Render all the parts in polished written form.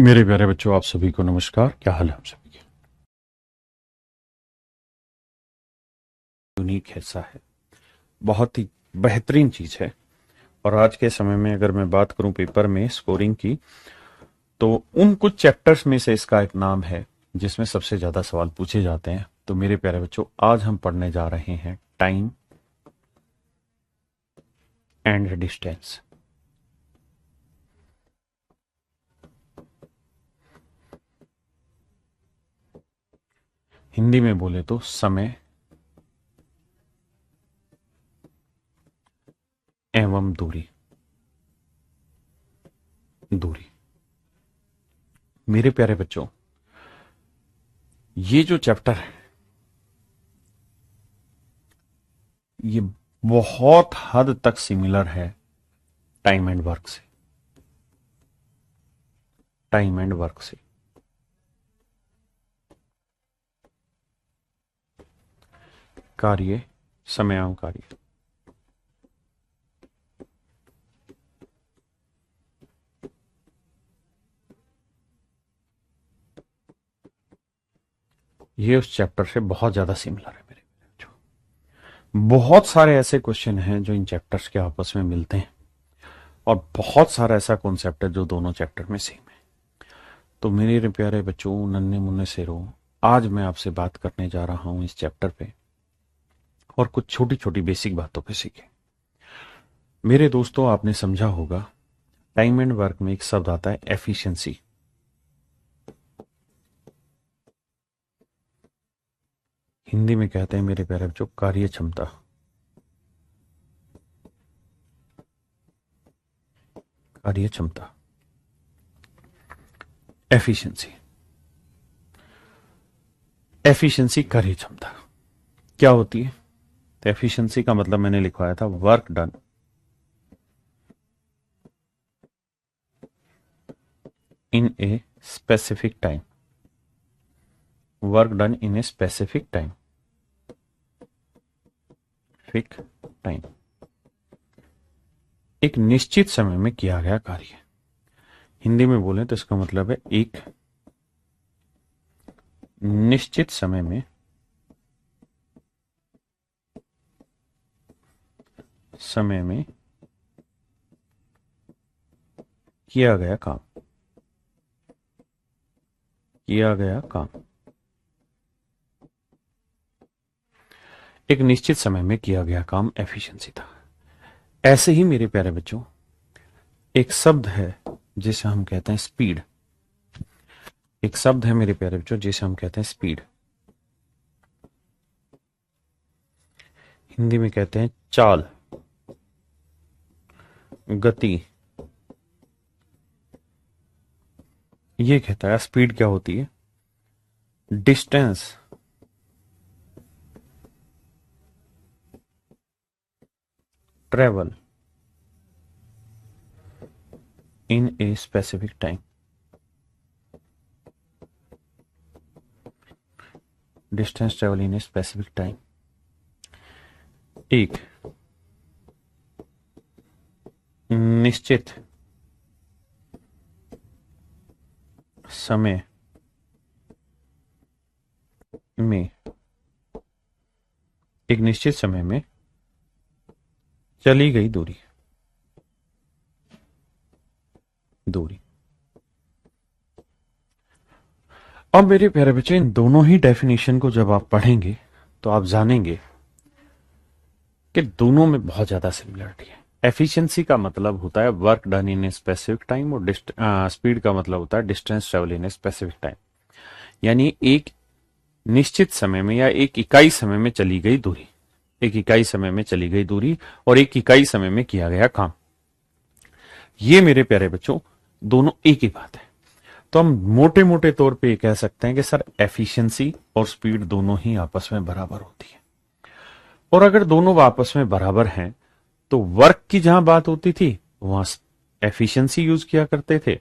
मेरे प्यारे बच्चों, आप सभी को नमस्कार। क्या हाल है आप सभी के? यूनिक हिस्सा है, बहुत ही बेहतरीन चीज है। और आज के समय में अगर मैं बात करूं पेपर में स्कोरिंग की, तो उन कुछ चैप्टर्स में से इसका एक नाम है जिसमें सबसे ज्यादा सवाल पूछे जाते हैं। तो मेरे प्यारे बच्चों, आज हम पढ़ने जा रहे हैं टाइम एंड डिस्टेंस। हिंदी में बोले तो समय एवं दूरी। दूरी मेरे प्यारे बच्चों, ये जो चैप्टर है ये बहुत हद तक सिमिलर है टाइम एंड वर्क से। टाइम एंड वर्क से कार्य, समयाम कार्य। ये उस चैप्टर से बहुत ज्यादा सिमिलर है मेरे बच्चों। बहुत सारे ऐसे क्वेश्चन हैं जो इन चैप्टर्स के आपस में मिलते हैं, और बहुत सारा ऐसा कॉन्सेप्ट है जो दोनों चैप्टर में सेम है। तो मेरे प्यारे बच्चों, नन्हे मुन्ने शेरों, आज मैं आपसे बात करने जा रहा हूं इस चैप्टर पे, और कुछ छोटी छोटी बेसिक बातों पे सीखें। मेरे दोस्तों, आपने समझा होगा टाइम एंड वर्क में एक शब्द आता है एफिशिएंसी। हिंदी में कहते हैं मेरे प्यारे बच्चों कार्य क्षमता। कार्य क्षमता, एफिशिएंसी। एफिशिएंसी कार्य क्षमता क्या होती है? तो एफिशिएंसी का मतलब मैंने लिखवाया था work done in a specific time. Work done in a specific time. Fixed time, एक निश्चित समय में किया गया कार्य। हिंदी में बोले तो इसका मतलब है एक निश्चित समय में किया गया काम। किया गया काम, एक निश्चित समय में किया गया काम एफिशिएंसी था। ऐसे ही मेरे प्यारे बच्चों, एक शब्द है जिसे हम कहते हैं स्पीड। एक शब्द है मेरे प्यारे बच्चों जिसे हम कहते हैं स्पीड। हिंदी में कहते हैं चाल, गति। ये कहता है स्पीड क्या होती है? Distance travel in a specific time. Distance travel in a specific time, एक निश्चित समय में, एक निश्चित समय में चली गई दूरी। दूरी। अब मेरे प्यारे बच्चे, इन दोनों ही डेफिनेशन को जब आप पढ़ेंगे तो आप जानेंगे कि दोनों में बहुत ज्यादा सिमिलरिटी है। एफिशिएंसी का मतलब होता है work done in a specific time, और स्पीड का मतलब होता है distance travel in a specific time. यानी एक निश्चित समय में या एक इकाई समय में चली गई दूरी। एक इकाई समय में चली गई दूरी और एक इकाई समय में किया गया काम। ये मेरे प्यारे बच्चों दोनों एक ही बात है। तो हम मोटे मोटे तौर पे ये कह सकते हैं कि सर एफिशिएंसी और स्पीड दोनों ही आपस में बराबर होती है। और अगर दोनों आपस में बराबर हैं तो वर्क की जहां बात होती थी वहां एफिशिएंसी यूज किया करते थे,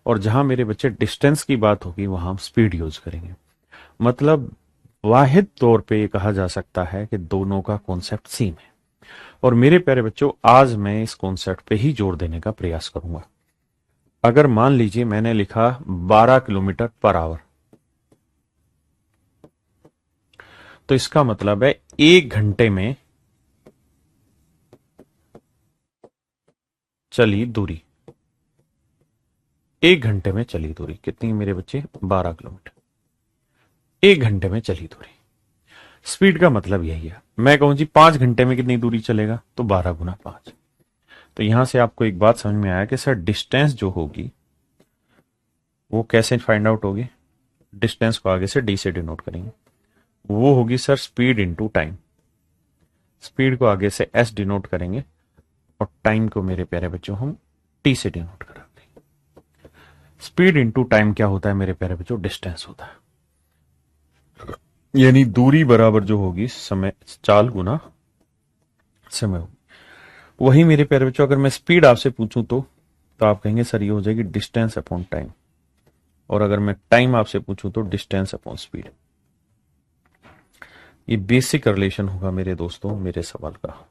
और जहां मेरे बच्चे डिस्टेंस की बात होगी वहां हम स्पीड यूज करेंगे। मतलब वाहिद तौर पे ये कहा जा सकता है कि दोनों का कॉन्सेप्ट सेम है। और मेरे प्यारे बच्चों, आज मैं इस कॉन्सेप्ट पे ही जोर देने का प्रयास करूंगा। अगर मान लीजिए मैंने लिखा 12 किलोमीटर पर आवर, तो इसका मतलब है 1 घंटे में चली दूरी, 1 घंटे में चली दूरी कितनी मेरे बच्चे? 12 किलोमीटर, 1 घंटे में चली दूरी। स्पीड का मतलब यही है। मैं कहूं जी 5 घंटे में कितनी दूरी चलेगा, तो 12 गुना 5। तो यहां से आपको एक बात समझ में आया कि सर डिस्टेंस जो होगी वो कैसे फाइंड आउट होगी? डिस्टेंस को आगे से डी से डिनोट करेंगे, वो होगी sir speed into time. Speed को आगे से एस डिनोट करेंगे और टाइम को मेरे प्यारे बच्चों हम टी से डिनोट कराते हैं। स्पीड इनटू टाइम क्या होता है मेरे प्यारे बच्चों? डिस्टेंस होता है। यानी दूरी बराबर जो होगी समय, चाल गुना समय होगी। वही मेरे प्यारे बच्चों अगर मैं स्पीड आपसे पूछूं तो आप कहेंगे सर ये हो जाएगी डिस्टेंस अपॉन टाइम, और अगर मैं टाइम आपसे पूछूं तो डिस्टेंस अपॉन स्पीड। ये बेसिक रिलेशन होगा मेरे दोस्तों मेरे सवाल का।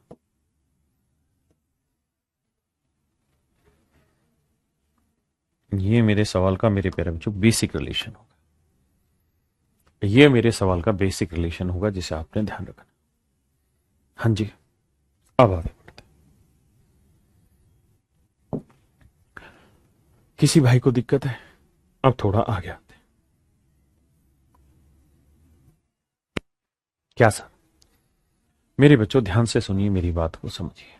ये मेरे सवाल का मेरे प्यारे बच्चों बेसिक रिलेशन होगा। ये मेरे सवाल का बेसिक रिलेशन होगा जिसे आपने ध्यान रखना। हाँ जी, अब आगे बढ़ते। किसी भाई को दिक्कत है? अब थोड़ा आगे आते हैं। क्या सर? मेरे बच्चों ध्यान से सुनिए, मेरी बात को समझिए।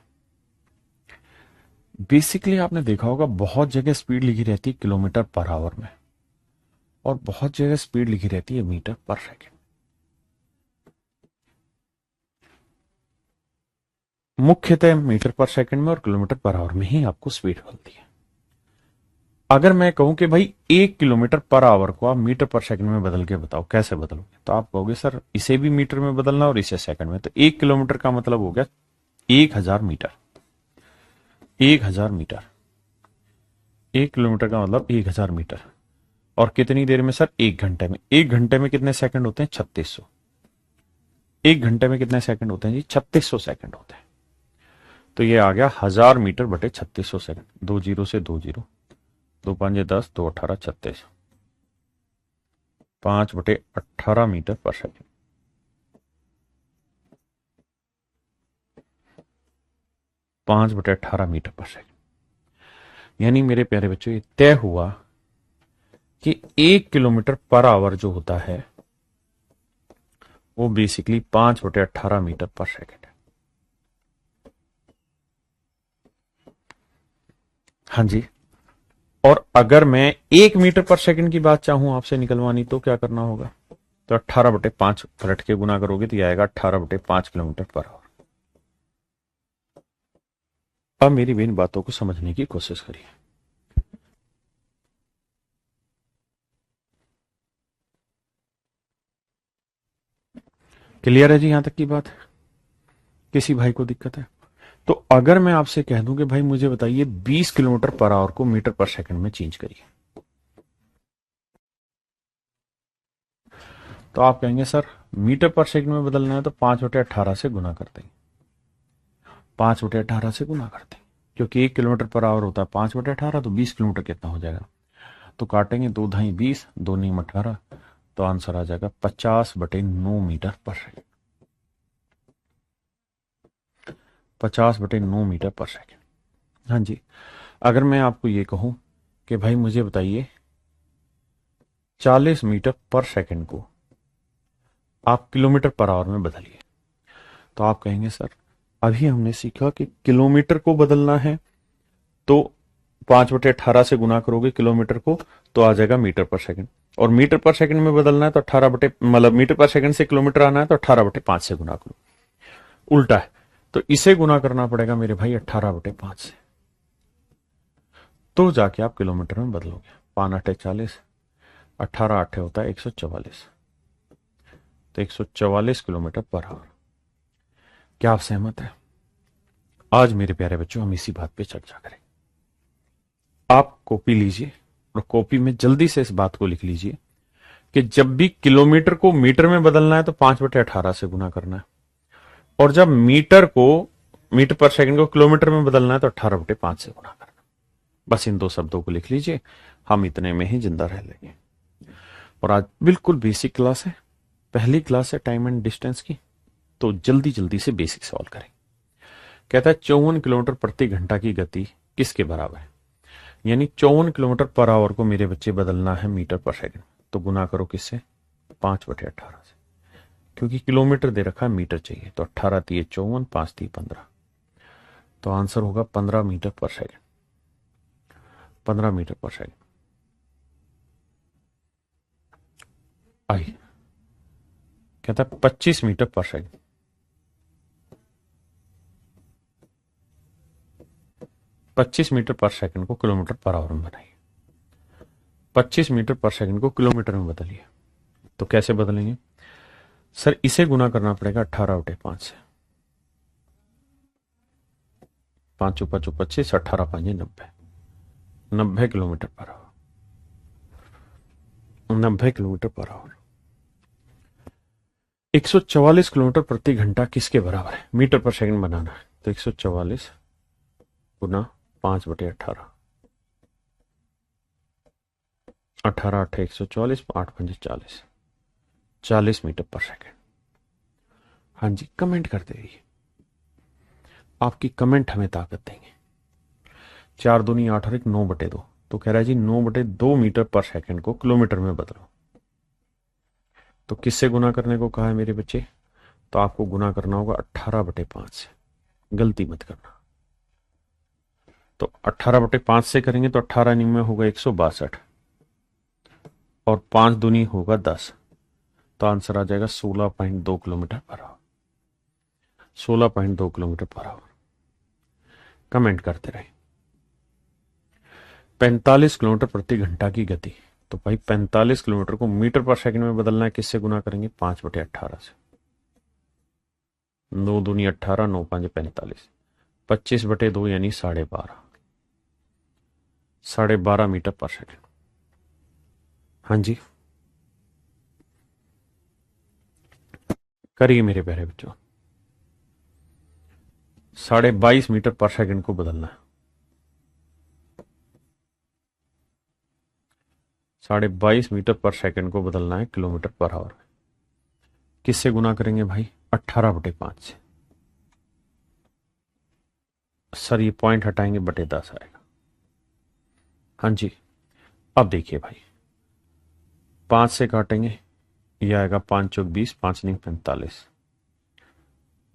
बेसिकली आपने देखा होगा बहुत जगह स्पीड लिखी रहती है किलोमीटर पर आवर में, और बहुत जगह स्पीड लिखी रहती है मीटर पर सेकंड। मुख्यतः मीटर पर सेकंड में और किलोमीटर पर आवर में ही आपको स्पीड मिलती है। अगर मैं कहूं कि भाई 1 किलोमीटर पर आवर को आप मीटर पर सेकंड में बदल के बताओ कैसे बदलोगे, तो आप कहोगे सर इसे भी मीटर में बदलना और इसे सेकंड में। तो 1 किलोमीटर का मतलब हो गया 1000 मीटर। 1000 मीटर, 1 किलोमीटर का मतलब 1000 मीटर। और कितनी देर में सर? 1 घंटे में। 1 घंटे में कितने सेकंड होते हैं? 3600। 1 घंटे में कितने सेकंड होते हैं जी? 3600 सेकंड होते हैं। तो ये आ गया 1000 मीटर बटे 3600 सेकंड। 2 जीरो से 2 जीरो, 2 5 10, 2 18 36, 5 बटे 18 मीटर पर सेकंड। पांच बटे 18 मीटर पर सेकंड। यानी मेरे प्यारे बच्चों ये तय हुआ कि 1 किलोमीटर पर आवर जो होता है वो बेसिकली 5 बटे 18 मीटर पर सेकंड है। हाँ जी। और अगर मैं 1 मीटर पर सेकंड की बात चाहूं आपसे निकलवानी तो क्या करना होगा? तो 18 बटे 5 पलट के गुना करोगे तो ये आएगा 18 बटे 5 किलोमीटर पर आवर। अब मेरी इन बातों को समझने की कोशिश करिए। क्लियर है जी यहां तक की बात? किसी भाई को दिक्कत है? तो अगर मैं आपसे कह दूं कि भाई मुझे बताइए 20 किलोमीटर पर आवर को मीटर पर सेकंड में चेंज करिए, तो आप कहेंगे सर मीटर पर सेकंड में बदलना है तो 5 बटे 18 से गुना कर देंगे। 5 बटे 18 से गुना कर देंगे क्योंकि 1 किलोमीटर पर आवर होता है 5 बटे 18, तो 20 किलोमीटर कितना हो जाएगा? तो काटेंगे 2 ढाई 20, 2 नीम 18, तो आंसर आ जाएगा 50 बटे 9 मीटर पर सेकंड। 50 बटे 9 मीटर पर सेकंड। हाँ जी। अगर मैं आपको ये कहूं कि भाई मुझे बताइए 40 मीटर पर सेकंड को आप किलोमीटर पर आवर में बदलिए, तो आप कहेंगे सर अभी हमने सीखा कि किलोमीटर को बदलना है तो 5 बटे 18 से गुना करोगे किलोमीटर को तो आ जाएगा मीटर पर सेकंड, और मीटर पर सेकंड में बदलना है तो 18 बटे मतलब मीटर पर सेकंड से किलोमीटर आना है तो 18 बटे 5 से गुना करो। उल्टा है तो इसे गुना करना पड़ेगा मेरे भाई 18 बटे 5 से, तो जाके आप किलोमीटर में बदलोगे। 5 8 40, 18 8 होता है 144, तो 144 किलोमीटर पर आवर। क्या आप सहमत है? आज मेरे प्यारे बच्चों हम इसी बात पे चर्चा करें। आप कॉपी लीजिए और कॉपी में जल्दी से इस बात को लिख लीजिए कि जब भी किलोमीटर को मीटर में बदलना है तो 5 बटे 18 से गुना करना है, और जब मीटर पर सेकंड को किलोमीटर में बदलना है तो 18 बटे 5 से गुना करना है। बस इन दो शब्दों को लिख लीजिए, हम इतने में ही जिंदा रह लेंगे। और आज बिल्कुल बेसिक क्लास है, पहली क्लास है टाइम एंड डिस्टेंस की, तो जल्दी जल्दी से बेसिक सॉल्व करें। कहता है 54 किलोमीटर प्रति घंटा की गति किसके बराबर है? यानी 54 किलोमीटर पर आवर को मेरे बच्चे बदलना है मीटर पर सेकंड, तो गुना करो किससे? 5/18 से, क्योंकि किलोमीटर दे रखा है, मीटर चाहिए, तो 18 तिये 54, 5 तिये 15, तो आंसर होगा 15 metre per second. 15 metre per second. आई कहता है 25 metre per second. 25 metre per second को किलोमीटर पर आवर में बनाइए, 25 मीटर पर सेकंड को किलोमीटर में बदलिए। तो कैसे बदलेंगे सर? इसे गुना करना पड़ेगा 18/5 से, 5 × 5 = 25, 18 × 5 = 90, 90 kilometre per hour, 90 kilometre per hour. 144 kilometre प्रति घंटा किसके बराबर है? मीटर पर सेकंड बनाना है, तो 144 गुना 5/18, 18 8 144, 8 5 40, 40 मीटर पर सेकंड। हाँ जी, कमेंट करते रहिए, आपकी कमेंट हमें ताकत देंगे। 4 दूनी 8 और 1 9/2, तो कह रहा है जी 9/2 मीटर पर सेकंड को किलोमीटर में बदलो। तो किससे गुना करने को कहा है मेरे बच्चे? तो आपको गुना करना होगा 18/5 से, गलती मत करना। तो 18/5 से करेंगे तो 18 में होगा 162 और 5 दूनी होगा 10, तो आंसर आ जाएगा 16.2 kilometre per hour. 16.2 kilometre per hour. Comment करते रहे। 45 किलोमीटर प्रति घंटा की गति, तो भाई 45 किलोमीटर को मीटर पर सेकंड में बदलना है, किससे गुना करेंगे? 5/18 से। 9 दूनी 18, 9 5 45, 25/2 यानी 12.5, 12.5 मीटर पर सेकंड। हाँ जी, करिए मेरे प्यारे बच्चों। 22.5 मीटर पर सेकंड को बदलना है, 22.5 मीटर पर सेकंड को बदलना है किलोमीटर पर आवर। किससे गुना करेंगे भाई? 18/5 से। सर ये पॉइंट हटाएंगे, /10 आएगा। हाँ जी, अब देखिए भाई, 5 से काटेंगे, यह आएगा 5 चौक 20, 5 9 45,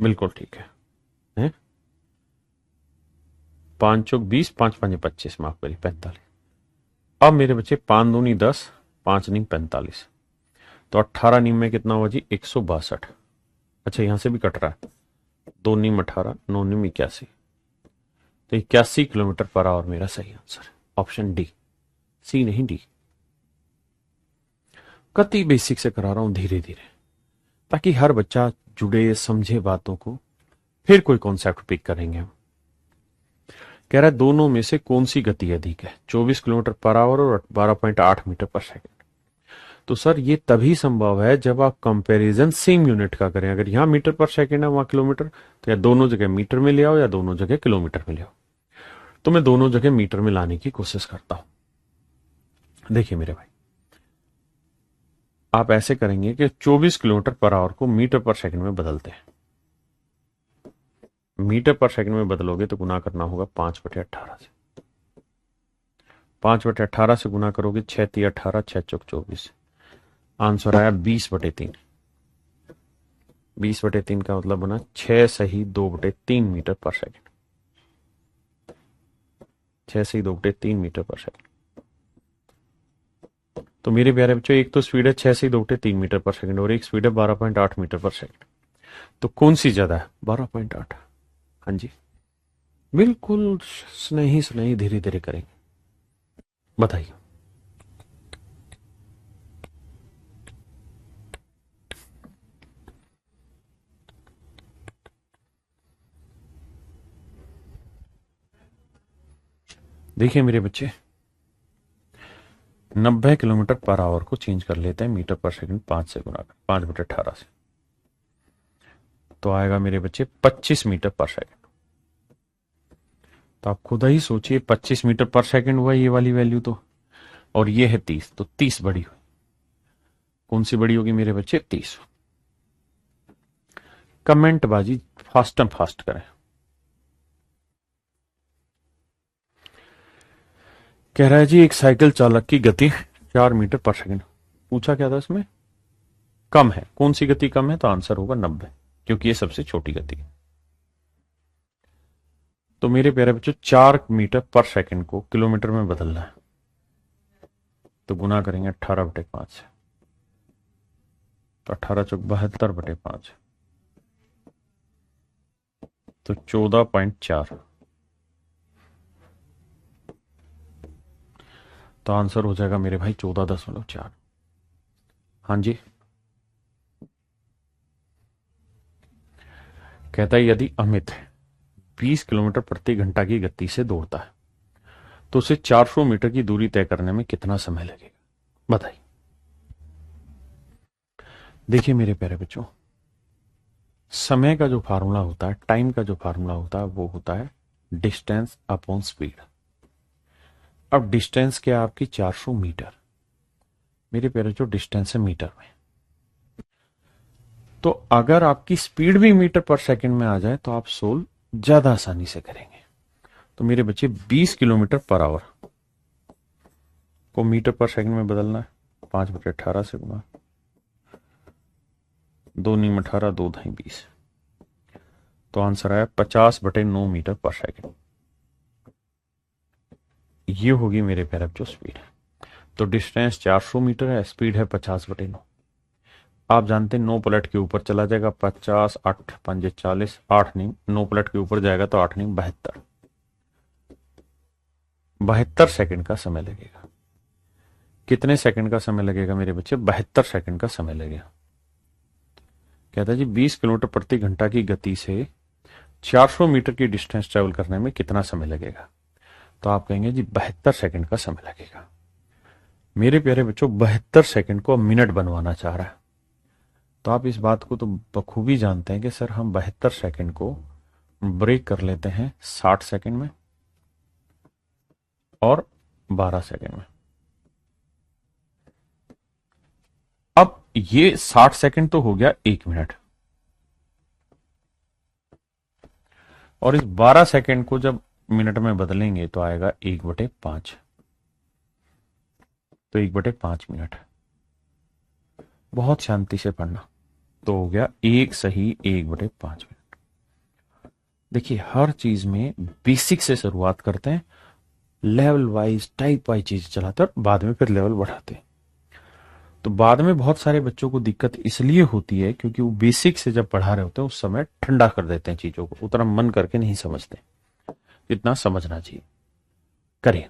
बिल्कुल ठीक है, 5 चौक 20, 5 5 25, माफ करिए 45। अब मेरे बच्चे 5 दूनी 10, 5 9 45, तो 18 नीम में कितना हुआ जी? 162। अच्छा यहां से भी कट रहा है, 2 नीम 18, 9 नीम 81, तो 81 किलोमीटर पर आवर मेरा सही आंसर, ऑप्शन डी, सी नहीं डी। कति बेसिक से करा रहा हूं धीरे धीरे, ताकि हर बच्चा जुड़े, समझे बातों को, फिर कोई कॉन्सेप्ट पिक करेंगे हम। कह रहा है दोनों में से कौन सी गति अधिक है? 24 किलोमीटर पर आवर और 12.8 मीटर पर सेकंड। तो सर ये तभी संभव है जब आप कंपैरिजन सेम यूनिट का करें। अगर यहां मीटर पर सेकंड है, वहां किलोमीटर, तो या दोनों जगह मीटर में ले आओ या दोनों जगह किलोमीटर में ले आओ। तो मैं दोनों जगह मीटर में लाने की कोशिश करता हूं। देखिए मेरे भाई, आप ऐसे करेंगे कि 24 किलोमीटर पर आवर को मीटर पर सेकंड में बदलते हैं। मीटर पर सेकंड में बदलोगे तो गुना करना होगा 5/18 से। 5/18 से गुना करोगे 6 × 18, 6 चौक 24, आंसर आया 20/3। 20/3 का मतलब बना 6 सही 2/3 मीटर पर सेकंड। 6 सही 2/3 मीटर पर सेकंड। तो मेरे प्यारे बच्चों, एक तो स्पीड है 6 सही 2/3 मीटर पर सेकंड और एक स्पीड है 12.8 मीटर पर सेकंड। तो कौन सी ज्यादा है? 12.8। हाँ जी, बिल्कुल स्नेही स्नेही धीरे धीरे करेंगे। बताइए। देखिए मेरे बच्चे, 90 किलोमीटर पर आवर को चेंज कर लेते हैं मीटर पर सेकंड 5 से गुना कर, 5/18 से, तो आएगा मेरे बच्चे 25 मीटर पर सेकंड। तो आप खुद ही सोचिए 25 मीटर पर सेकंड हुआ ये वाली वैल्यू तो, और ये है 30, तो 30 बड़ी हुई। कौन सी बड़ी होगी मेरे बच्चे? 30। कमेंट बाजी फास्ट एंड फास्ट करें। कह रहा है जी एक साइकिल चालक की गति 4 मीटर पर सेकंड। पूछा क्या था इसमें? कम है। कौन सी गति कम है? तो आंसर होगा 90, क्योंकि ये सबसे छोटी गति है। तो मेरे प्यारे बच्चों 4 मीटर पर सेकंड को किलोमीटर में बदलना है, तो गुना करेंगे 18/5 से, तो 18 चौक 72/5, तो 14.4। तो आंसर हो जाएगा मेरे भाई 14.4। हाँ जी। कहता है यदि अमित 20 किलोमीटर प्रति घंटा की गति से दौड़ता है तो उसे 400 मीटर की दूरी तय करने में कितना समय लगेगा? बताइए। देखिए मेरे प्यारे बच्चों, समय का जो फार्मूला होता है, टाइम का जो फार्मूला होता है, वो होता है डिस्टेंस अपॉन स्पीड। अब डिस्टेंस क्या है आपकी? 400 मीटर। मेरे प्यारे जो डिस्टेंस है मीटर में, तो अगर आपकी स्पीड भी मीटर पर सेकंड में आ जाए तो आप सोल्व ज्यादा आसानी से करेंगे। तो मेरे बच्चे 20 किलोमीटर पर आवर को मीटर पर सेकंड में बदलना है, 5/18 से गुना, 2 नीम 18, 2 ढाई 20, तो आंसर आया 50/9 मीटर पर सेकंड। ये होगी मेरे प्यारे बच्चों स्पीड। तो डिस्टेंस 400 मीटर है, स्पीड है 50/9। आप जानते हैं 9 पलट के ऊपर चला जाएगा, 50, 8 पंजे 40, 8 नहीं, 9 पलट के ऊपर जाएगा तो 8 नहीं 72, 72 सेकंड का समय लगेगा। कितने सेकंड का समय लगेगा मेरे बच्चे? 72 सेकंड का समय लगेगा। कहता है जी 20 किलोमीटर प्रति घंटा की गति से 400 मीटर की डिस्टेंस ट्रेवल करने में कितना समय लगेगा? तो आप कहेंगे जी 72 सेकंड का समय लगेगा। मेरे प्यारे बच्चों 72 सेकंड को मिनट बनवाना चाह रहा है, तो आप इस बात को तो बखूबी जानते हैं कि सर हम 72 सेकंड को ब्रेक कर लेते हैं 60 सेकंड में और 12 सेकंड में। अब ये 60 सेकंड तो हो गया 1 मिनट, और इस 12 सेकंड को जब मिनट में बदलेंगे तो आएगा 1/5, तो 1/5 मिनट। बहुत शांति से पढ़ना। तो हो गया 1 सही 1/5 मिनट। देखिए हर चीज में बेसिक से शुरुआत करते हैं, लेवल वाइज टाइप वाइज चीज चलाते हैं और बाद में फिर लेवल बढ़ाते हैं। तो बाद में बहुत सारे बच्चों को दिक्कत इसलिए होती है क्योंकि वो बेसिक से जब पढ़ा रहे होते हैं उस समय ठंडा कर देते हैं चीजों को, उतना मन करके नहीं समझते जितना समझना चाहिए। करिए।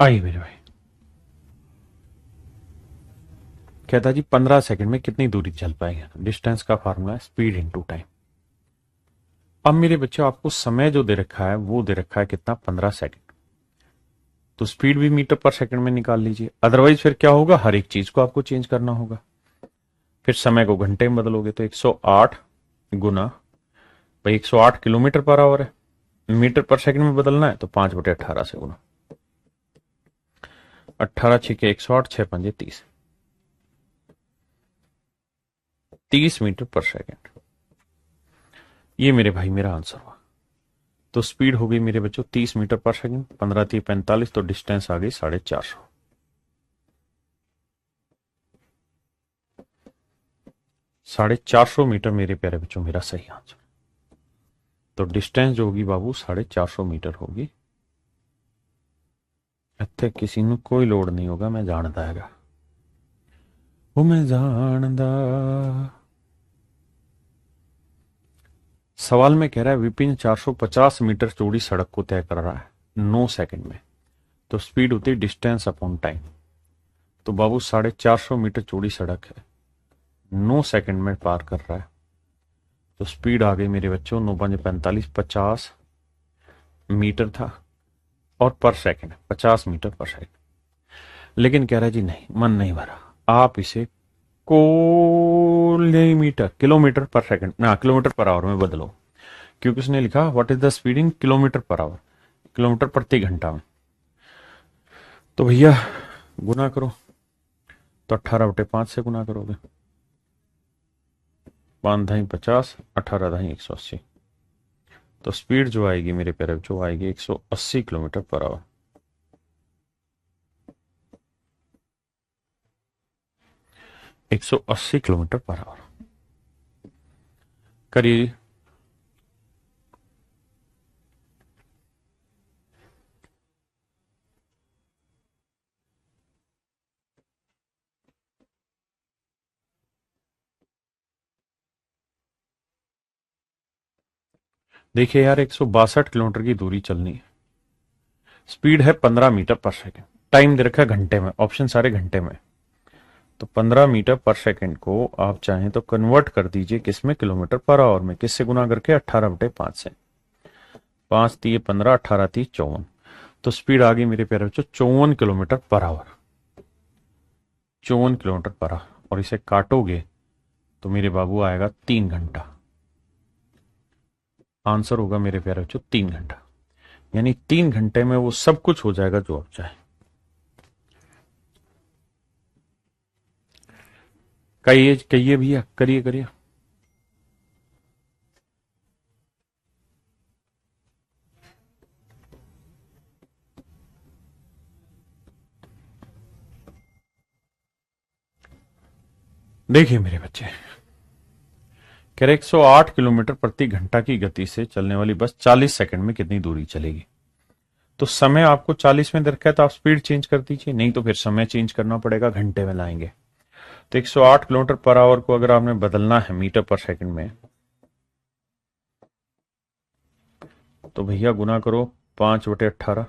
आइए मेरे भाई। कहता जी 15 सेकंड में कितनी दूरी चल पाएंगे? डिस्टेंस का फार्मूला है स्पीड इनटू टाइम। अब मेरे बच्चों आपको समय जो दे रखा है वो दे रखा है कितना? 15 सेकंड। तो स्पीड भी मीटर पर सेकंड में निकाल लीजिए, अदरवाइज फिर क्या होगा? हर एक चीज को आपको चेंज करना होगा। फिर समय को घंटे में बदलोगे तो 108 गुना भाई 108 किलोमीटर पर आवर है, मीटर पर सेकंड में बदलना है तो 5/18 से गुना, 18 6 108, 6 पंजे 30, 30 मीटर पर सेकंड। ये मेरे भाई मेरा आंसर हुआ। तो स्पीड हो गई मेरे बच्चों 30 मीटर पर सेकंड, 15 3 45, तो डिस्टेंस आ गई 450। 450 मीटर मेरे प्यारे बच्चों मेरा सही आंसर। तो डिस्टेंस जो होगी बाबू 450 मीटर होगी। इत्थे किसी ਨੂੰ कोई लोड नहीं होगा, मैं जानता हैगा, वो मैं जानदा। सवाल में कह रहा है विपिन 450 मीटर चौड़ी सड़क को तय कर रहा है 9 सेकंड में, तो स्पीड होती है डिस्टेंस अपॉन टाइम। तो बाबू 450 मीटर चौड़ी सड़क है, 9 सेकंड में पार कर रहा है, तो स्पीड आ गई मेरे बच्चों 9 5 45, 50 मीटर था, और पर सेकंड 50 मीटर पर सेकंड। लेकिन कह रहा है जी नहीं, मन नहीं भरा, आप इसे किलोमीटर किलोमीटर पर सेकंड ना किलोमीटर पर आवर में बदलो, क्योंकि उसने लिखा what is the speed in kilometre per hour, kilometre प्रति घंटा में। तो भैया गुना करो, तो 18/5 से गुना करोगे, 5 ढाई 50, 18 ढाई 180, तो स्पीड जो आएगी मेरे प्यारे जो आएगी 180 किलोमीटर पर आवर। एक 180 किलोमीटर पर आवर करिए। देखिए यार 162 किलोमीटर की दूरी चलनी है, स्पीड है 15 मीटर पर सेकंड, टाइम दे रखा है घंटे में, ऑप्शन सारे घंटे में। तो 15 मीटर पर सेकंड को आप चाहें तो कन्वर्ट कर दीजिए किसमें, किलोमीटर पर आवर में। किससे गुना करके, 18/5 से। 5 3 15, 18 3 54, तो स्पीड आ गई मेरे प्यारे बच्चों 54 kilometre per hour, 54 kilometre per hour. और इसे काटोगे तो मेरे बाबू आएगा 3 घंटा। आंसर होगा मेरे प्यारे बच्चों 3 घंटा, यानी 3 घंटे में वो सब कुछ हो जाएगा जो आप चाहे। कहिए कहिए भैया, करिए करिए। देखिए मेरे बच्चे, कह रहे 108 किलोमीटर प्रति घंटा की गति से चलने वाली बस 40 सेकंड में कितनी दूरी चलेगी। तो समय आपको 40 में रखा है, तो आप स्पीड चेंज कर दीजिए, नहीं तो फिर समय चेंज करना पड़ेगा, घंटे में लाएंगे। तो 108 किलोमीटर पर आवर को अगर आपने बदलना है मीटर पर सेकंड में, तो भैया गुना करो 5/18,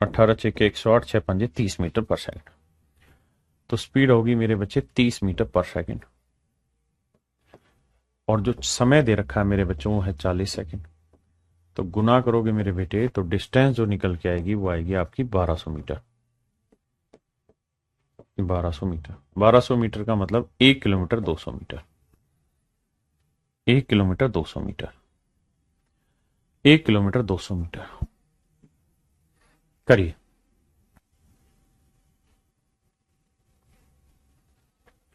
18 6 108, 6 5 30 मीटर पर सेकंड। तो स्पीड होगी मेरे बच्चे 30 मीटर पर सेकंड, और जो समय दे रखा है मेरे बच्चों वो है 40 सेकंड। तो गुना करोगे मेरे बेटे तो डिस्टेंस जो निकल के आएगी वो आएगी आपकी 1200 मीटर। 1200 मीटर, 1200 मीटर का मतलब 1 kilometre 200 metre, 1 kilometre 200 metre, 1 kilometre 200 metre. करिए,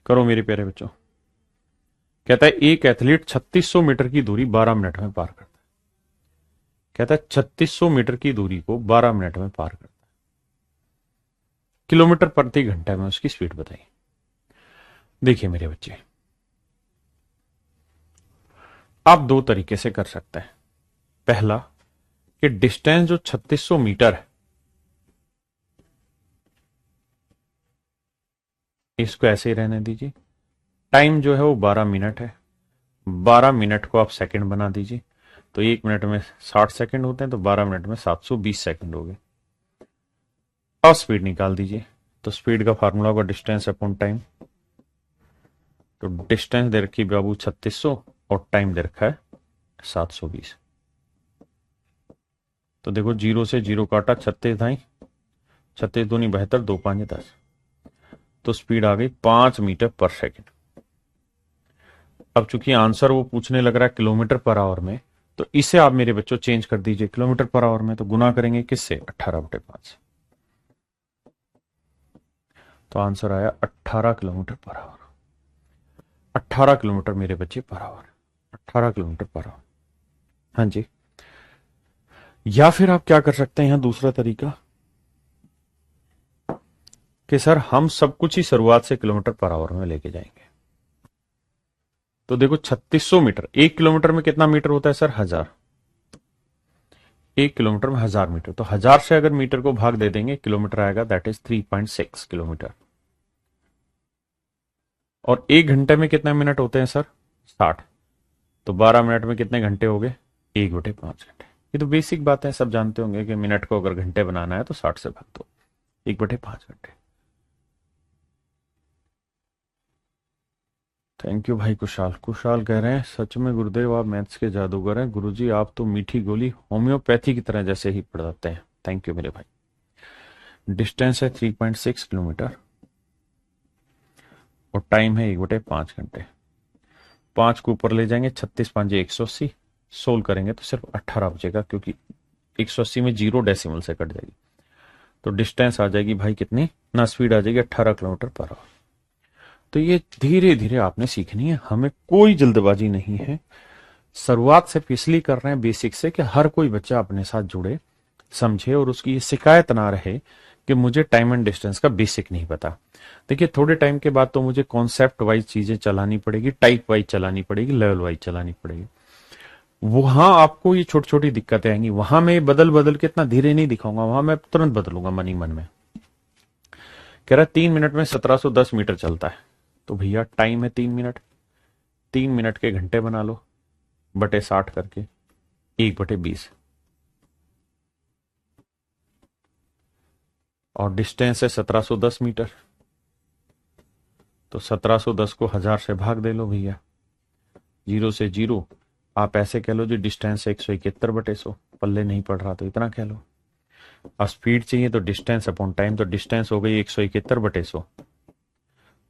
करो मेरे प्यारे बच्चों। कहता है एक एथलीट 3600 मीटर की दूरी 12 मिनट में पार करता है। कहता है 3600 मीटर की दूरी को 12 मिनट में पार करता है, किलोमीटर प्रति घंटा में उसकी स्पीड बताइए। देखिए मेरे बच्चे, आप दो तरीके से कर सकते हैं। पहला कि डिस्टेंस जो 3600 मीटर है इसको ऐसे ही रहने दीजिए, टाइम जो है वो 12 मिनट है, 12 मिनट को आप सेकंड बना दीजिए, तो 1 मिनट में 60 सेकंड होते हैं, तो 12 मिनट में 720 सेकंड हो गए। अब स्पीड निकाल दीजिए, तो स्पीड का फार्मूला होगा डिस्टेंस अपॉन टाइम। तो डिस्टेंस दे रखी बाबू 3600 और टाइम दे रखा है 720। तो देखो 0 से 0 काटा, 36 धाई 36 दूनी 72, 2 5 10, तो स्पीड आ गई 5 मीटर पर सेकंड। अब चूंकि आंसर वो पूछने लग रहा है किलोमीटर पर आवर में, तो इसे आप मेरे बच्चों चेंज कर दीजिए किलोमीटर पर आवर में। तो गुना करेंगे किससे, 18/5। तो आंसर आया 18 किलोमीटर पर आवर। 18 किलोमीटर मेरे बच्चे per hour, 18 kilometre per hour. हाँ जी, या फिर आप क्या कर सकते हैं यहां दूसरा तरीका कि सर हम सब कुछ ही शुरुआत से किलोमीटर पर आवर में लेके जाएंगे। तो देखो 3600 मीटर, 1 किलोमीटर में कितना मीटर होता है सर, 1000। 1 किलोमीटर में 1000 मीटर, तो 1000 से अगर मीटर को भाग दे देंगे किलोमीटर आएगा, दैट इज 3.6 किलोमीटर। और 1 घंटे में कितने मिनट होते हैं सर? 60। तो 12 मिनट में कितने घंटे हो गए? 1/5 घंटे। ये तो बेसिक बात है, सब जानते होंगे कि मिनट को अगर घंटे बनाना है तो 60 से भाग दो, 1/5 घंटे। थैंक यू भाई। कुशाल कुशाल कह रहे हैं सच में गुरुदेव आप मैथ्स के जादूगर हैं, गुरुजी आप तो मीठी गोली होम्योपैथी की तरह जैसे ही पढ़ाते हैं। थैंक यू मेरे भाई। डिस्टेंस है 3.6 किलोमीटर और टाइम है 1/5 घंटे। 5 को ऊपर ले जाएंगे, 36×5 = 180। सोल्व करेंगे तो सिर्फ 18 बचेगा, क्योंकि 180 में 0 डेसिमल से कट जाएगी। तो डिस्टेंस आ जाएगी भाई कितनी ना, स्पीड आ जाएगी 18 किलोमीटर पर आवर। तो ये धीरे धीरे आपने सीखनी है, हमें कोई जल्दबाजी नहीं है। शुरुआत से इसलिए कर रहे हैं बेसिक से कि हर कोई बच्चा अपने साथ जुड़े, समझे और उसकी ये शिकायत ना रहे कि मुझे टाइम एंड डिस्टेंस का बेसिक नहीं पता। देखिए थोड़े टाइम के बाद तो मुझे कॉन्सेप्ट वाइज चीजें चलानी पड़ेगी, टाइप वाइज चलानी पड़ेगी, लेवल वाइज चलानी पड़ेगी। वहां आपको ये छोटी छोटी दिक्कतें आएंगी, वहां मैं बदल बदल के इतना धीरे नहीं दिखाऊंगा, वहां मैं तुरंत बदलूंगा मन ही मन में। कह रहा 3 मिनट में 1710 मीटर चलता है, तो भैया टाइम है 3 मिनट, 3 मिनट के घंटे बना लो बटे 60 करके 1/20। और डिस्टेंस है 1710 मीटर, तो 1710 को 1000 से भाग दे लो भैया, 0 से 0। आप ऐसे कह लो जी डिस्टेंस 171/100, पल्ले नहीं पड़ रहा तो इतना कह लो। अब स्पीड चाहिए तो डिस्टेंस अपॉन टाइम, तो डिस्टेंस हो गई 171/100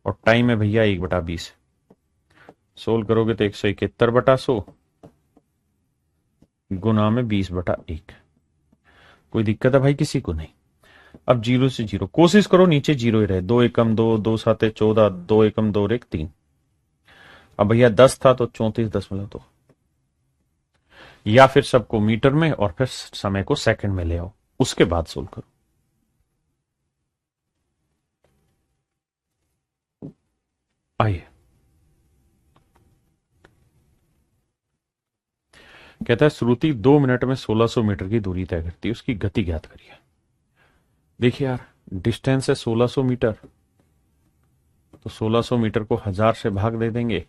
और टाइम है भैया 1/20। सोल्व करोगे तो 171/100 गुना में 20/1। कोई दिक्कत है भाई किसी को? नहीं। अब 0 से 0 कोशिश करो नीचे 0 ही रहे, 2 एकम 2, 2 7 14, 2 एकम 2 और 1 3। अब भैया 10 था तो 34.2, या फिर सबको मीटर में और फिर समय को सेकंड में ले आओ, उसके बाद सोल्व करो। आइए, कहता है श्रुति 2 मिनट में 1600 मीटर की दूरी तय करती है, उसकी गति ज्ञात करिए। देखिए यार, डिस्टेंस है 1600 मीटर, तो 1600 मीटर को 1000 से भाग दे देंगे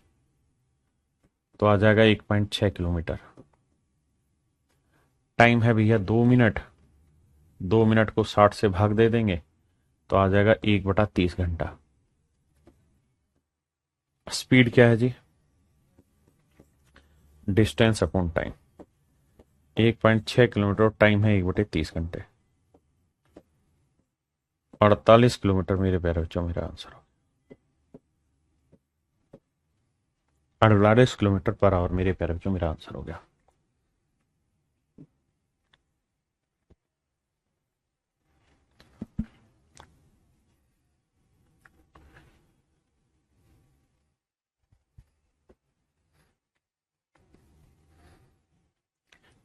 तो आ जाएगा 1.6 किलोमीटर। टाइम है भैया 2 मिनट, 2 मिनट को 60 से भाग दे देंगे तो आ जाएगा 1/30 घंटा। स्पीड क्या है जी? डिस्टेंस अपॉन टाइम, 1.6 किलोमीटर और टाइम है 1/30 घंटे। 48 किलोमीटर मेरे प्यारे बच्चों मेरा आंसर हो। 48 किलोमीटर पर आवर मेरे प्यारे बच्चों मेरा आंसर हो गया।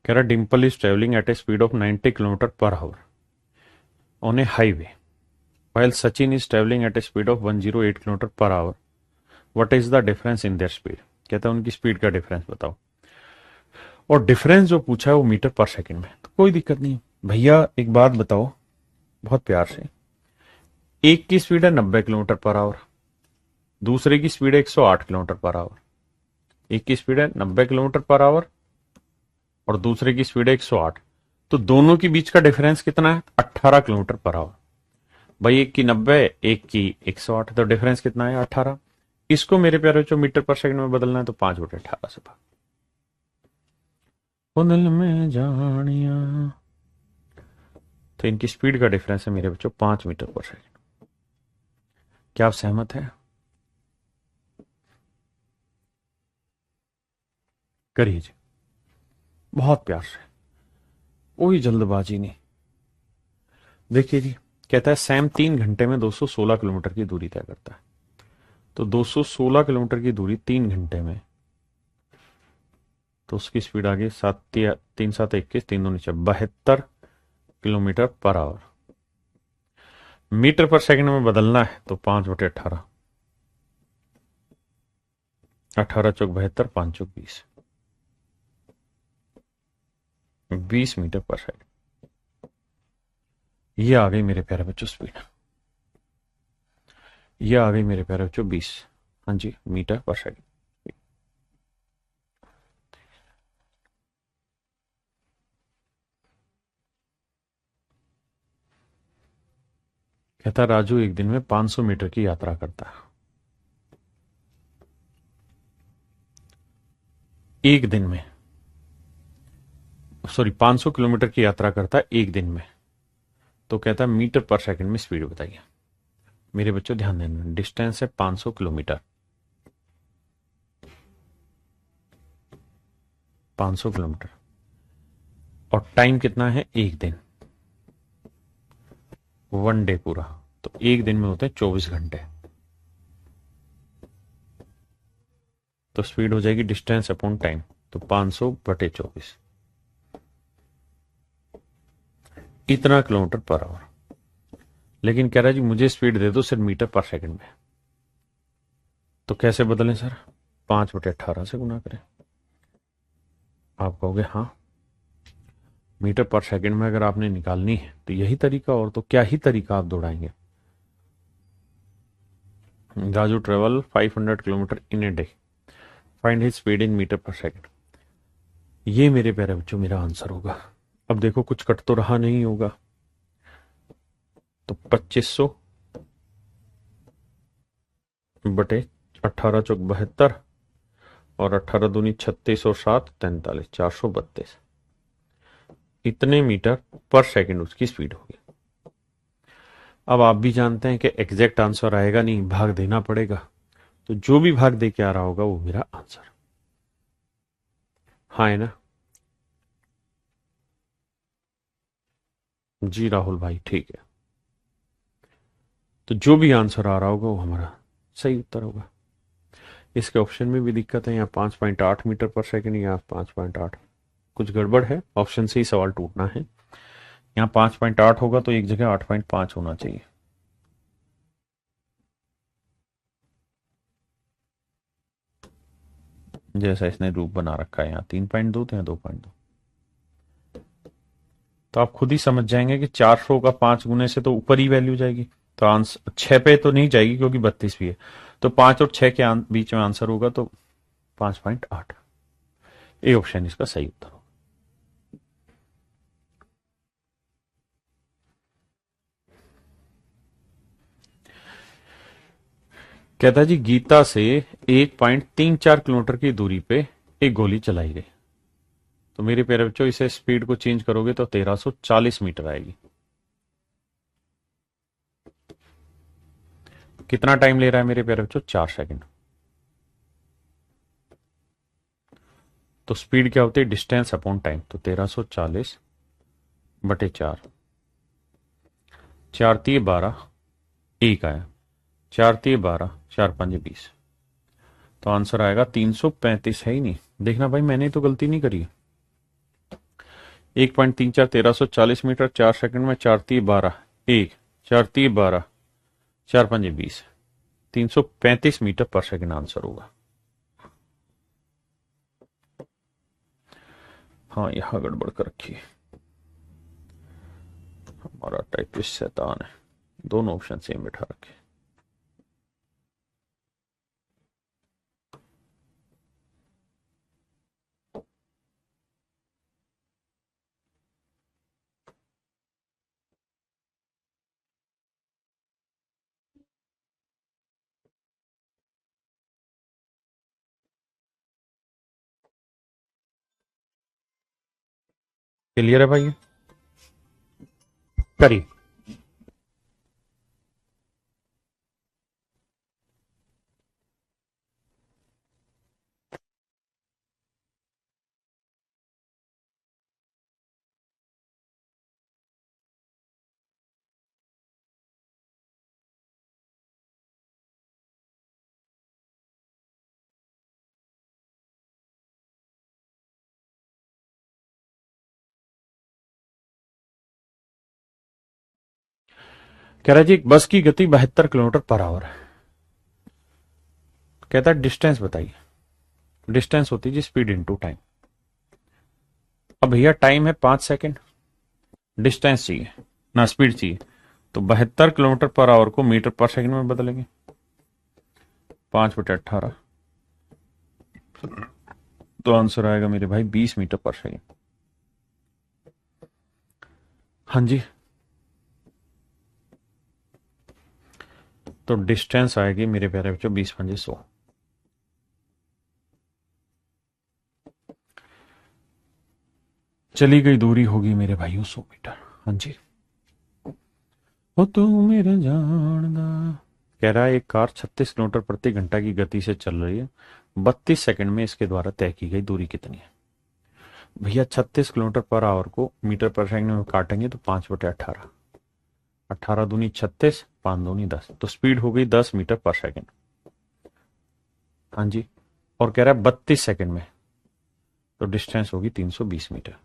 कह रहा Dimple is travelling at A speed of 90 kilometre per hour on A highway while Sachin is traveling at a speed of 108 kilometre per hour, what is the difference in their speed? कहता है उनकी speed का difference बताओ। और difference जो पूछा है वो मीटर पर सेकंड में, तो कोई दिक्कत नहीं भैया। एक बात बताओ बहुत प्यार से, एक की स्पीड है 90 किलोमीटर पर आवर, दूसरे की स्पीड है 108 किलोमीटर पर आवर। एक की स्पीड है 90 किलोमीटर पर आवर और दूसरे की स्पीड है 108, तो दोनों के बीच का डिफरेंस कितना है? 18 किलोमीटर पर आवर। भाई एक की 90, एक की 108, तो डिफरेंस कितना है? 18। इसको मेरे प्यारे बच्चों मीटर पर सेकंड में बदलना है तो 5/18 से भाग। दिल में जानिया, तो इनकी स्पीड का डिफरेंस है मेरे बच्चों 5 मीटर पर सेकंड। क्या आप सहमत हैं? करिए जी बहुत प्यार से, कोई जल्दबाजी नहीं। देखिए जी, कहता है सैम 3 घंटे में 216 किलोमीटर की दूरी तय करता है, तो 216 किलोमीटर की दूरी 3 घंटे में, तो उसकी स्पीड आ गई 3 7 21 3 2 72 kilometre per hour. Metre per second में बदलना है तो 5/18, 18 चौक 72, 5 चौक 20। 20 मीटर पर सेकंड। ये आ गई मेरे प्यारे बच्चों स्पीड। ये आ गई मेरे प्यारे बच्चों 20, हाँ जी, मीटर पर सेकंड। कहता राजू एक दिन में 500 मीटर की यात्रा करता है। एक दिन में, सॉरी, 500 किलोमीटर की यात्रा करता है एक दिन में। तो कहता है मीटर पर सेकंड में स्पीड बताइए। मेरे बच्चों ध्यान देना, डिस्टेंस है 500 किलोमीटर, 500 किलोमीटर, और टाइम कितना है, एक दिन, वन डे पूरा। तो एक दिन में होते हैं 24 घंटे। तो स्पीड हो जाएगी डिस्टेंस अपॉन टाइम, तो 500 बटे 24, इतना किलोमीटर पर आवर। लेकिन कह रहा है जी मुझे स्पीड दे दो सिर्फ मीटर पर सेकंड में। तो कैसे बदलें सर? 5/18 से गुना करें। आप कहोगे हाँ, मीटर पर सेकंड में अगर आपने निकालनी है तो यही तरीका, और तो क्या ही तरीका आप दौड़ाएंगे। Raju travel 500 kilometre in a day, find his speed in metre per second. ये मेरे प्यारे बच्चों मेरा आंसर होगा। अब देखो कुछ कट तो रहा नहीं होगा, तो 2500 बटे 18 चौक 72, और 18 दूनी 36 और 7 43, 432, इतने मीटर पर सेकंड उसकी स्पीड होगी। अब आप भी जानते हैं कि एग्जैक्ट आंसर आएगा नहीं, भाग देना पड़ेगा। तो जो भी भाग दे के आ रहा होगा वो मेरा आंसर। हाँ है ना जी राहुल भाई, ठीक है। तो जो भी आंसर आ रहा होगा वो हमारा सही उत्तर होगा। इसके ऑप्शन में भी दिक्कत है, यहाँ 5.8 मीटर पर सेकंड, यहाँ 5.8, कुछ गड़बड़ है, ऑप्शन से ही सवाल टूटना है। यहाँ 5.8 होगा तो एक जगह 8.5 होना चाहिए। जैसा इसने रूप बना रखा है, यहाँ 3.2 तो यहाँ 2.2। तो आप खुद ही समझ जाएंगे कि 400 का 5 गुने से तो ऊपर ही वैल्यू जाएगी। तो आंसर 6 पे तो नहीं जाएगी क्योंकि 32 भी है। तो 5 और 6 के बीच में आंसर होगा, तो 5.8 ए ऑप्शन इसका सही उत्तर होगा। कहता जी गीता से 1.34 किलोमीटर की दूरी पे एक गोली चलाई गई। तो मेरे प्यारे बच्चों इसे स्पीड को चेंज करोगे तो 1340 मीटर आएगी। कितना टाइम ले रहा है मेरे प्यारे बच्चों? 4 सेकंड। तो स्पीड क्या होती है? Distance upon time. तो 1340 बटे 4, 4 3 12, एक आया, 4 3 12, 4 5 20। तो आंसर आएगा 335। है ही नहीं, देखना भाई मैंने तो गलती नहीं करी। 1.34 1340 मीटर 4 सेकंड में, 4 3 12, एक, 4 3 12, 4 5 20, 335 मीटर पर सेकंड आंसर होगा। हाँ यहां गड़बड़ कर रखी है, हमारा टाइपिस्ट शैतान है, दोनों ऑप्शन सेम बैठा रखे। क्लियर है भाई? करिए। कह रहा जी एक बस की गति 72 किलोमीटर पर आवर है। कहता है डिस्टेंस बताइए। डिस्टेंस होती है जी स्पीड इनटू टाइम। अब भैया टाइम है 5 सेकंड, डिस्टेंस चाहिए ना स्पीड चाहिए, तो 72 किलोमीटर पर आवर को मीटर पर सेकंड में बदलेंगे। 5/18, तो आंसर आएगा मेरे भाई 20 मीटर पर सेकंड। हाँ जी, तो डिस्टेंस आएगी मेरे प्यारे बच्चों 20×100। चली गई दूरी होगी मेरे भाइयों 100 मीटर। हाँ जी। हो तू मेरा जानदा। कह रहा है एक कार 36 किलोमीटर प्रति घंटा की गति से चल रही है, 32 सेकंड में इसके द्वारा तय की गई दूरी कितनी है? भैया 36 किलोमीटर पर आवर को मीटर पर सेकंड में काटेंगे तो 5/18, 18×2 = 36, 5×2 = 10, तो स्पीड हो गई 10 मीटर पर सेकंड। हाँ जी, और कह रहा है 32 सेकंड में, तो डिस्टेंस होगी 320 मीटर।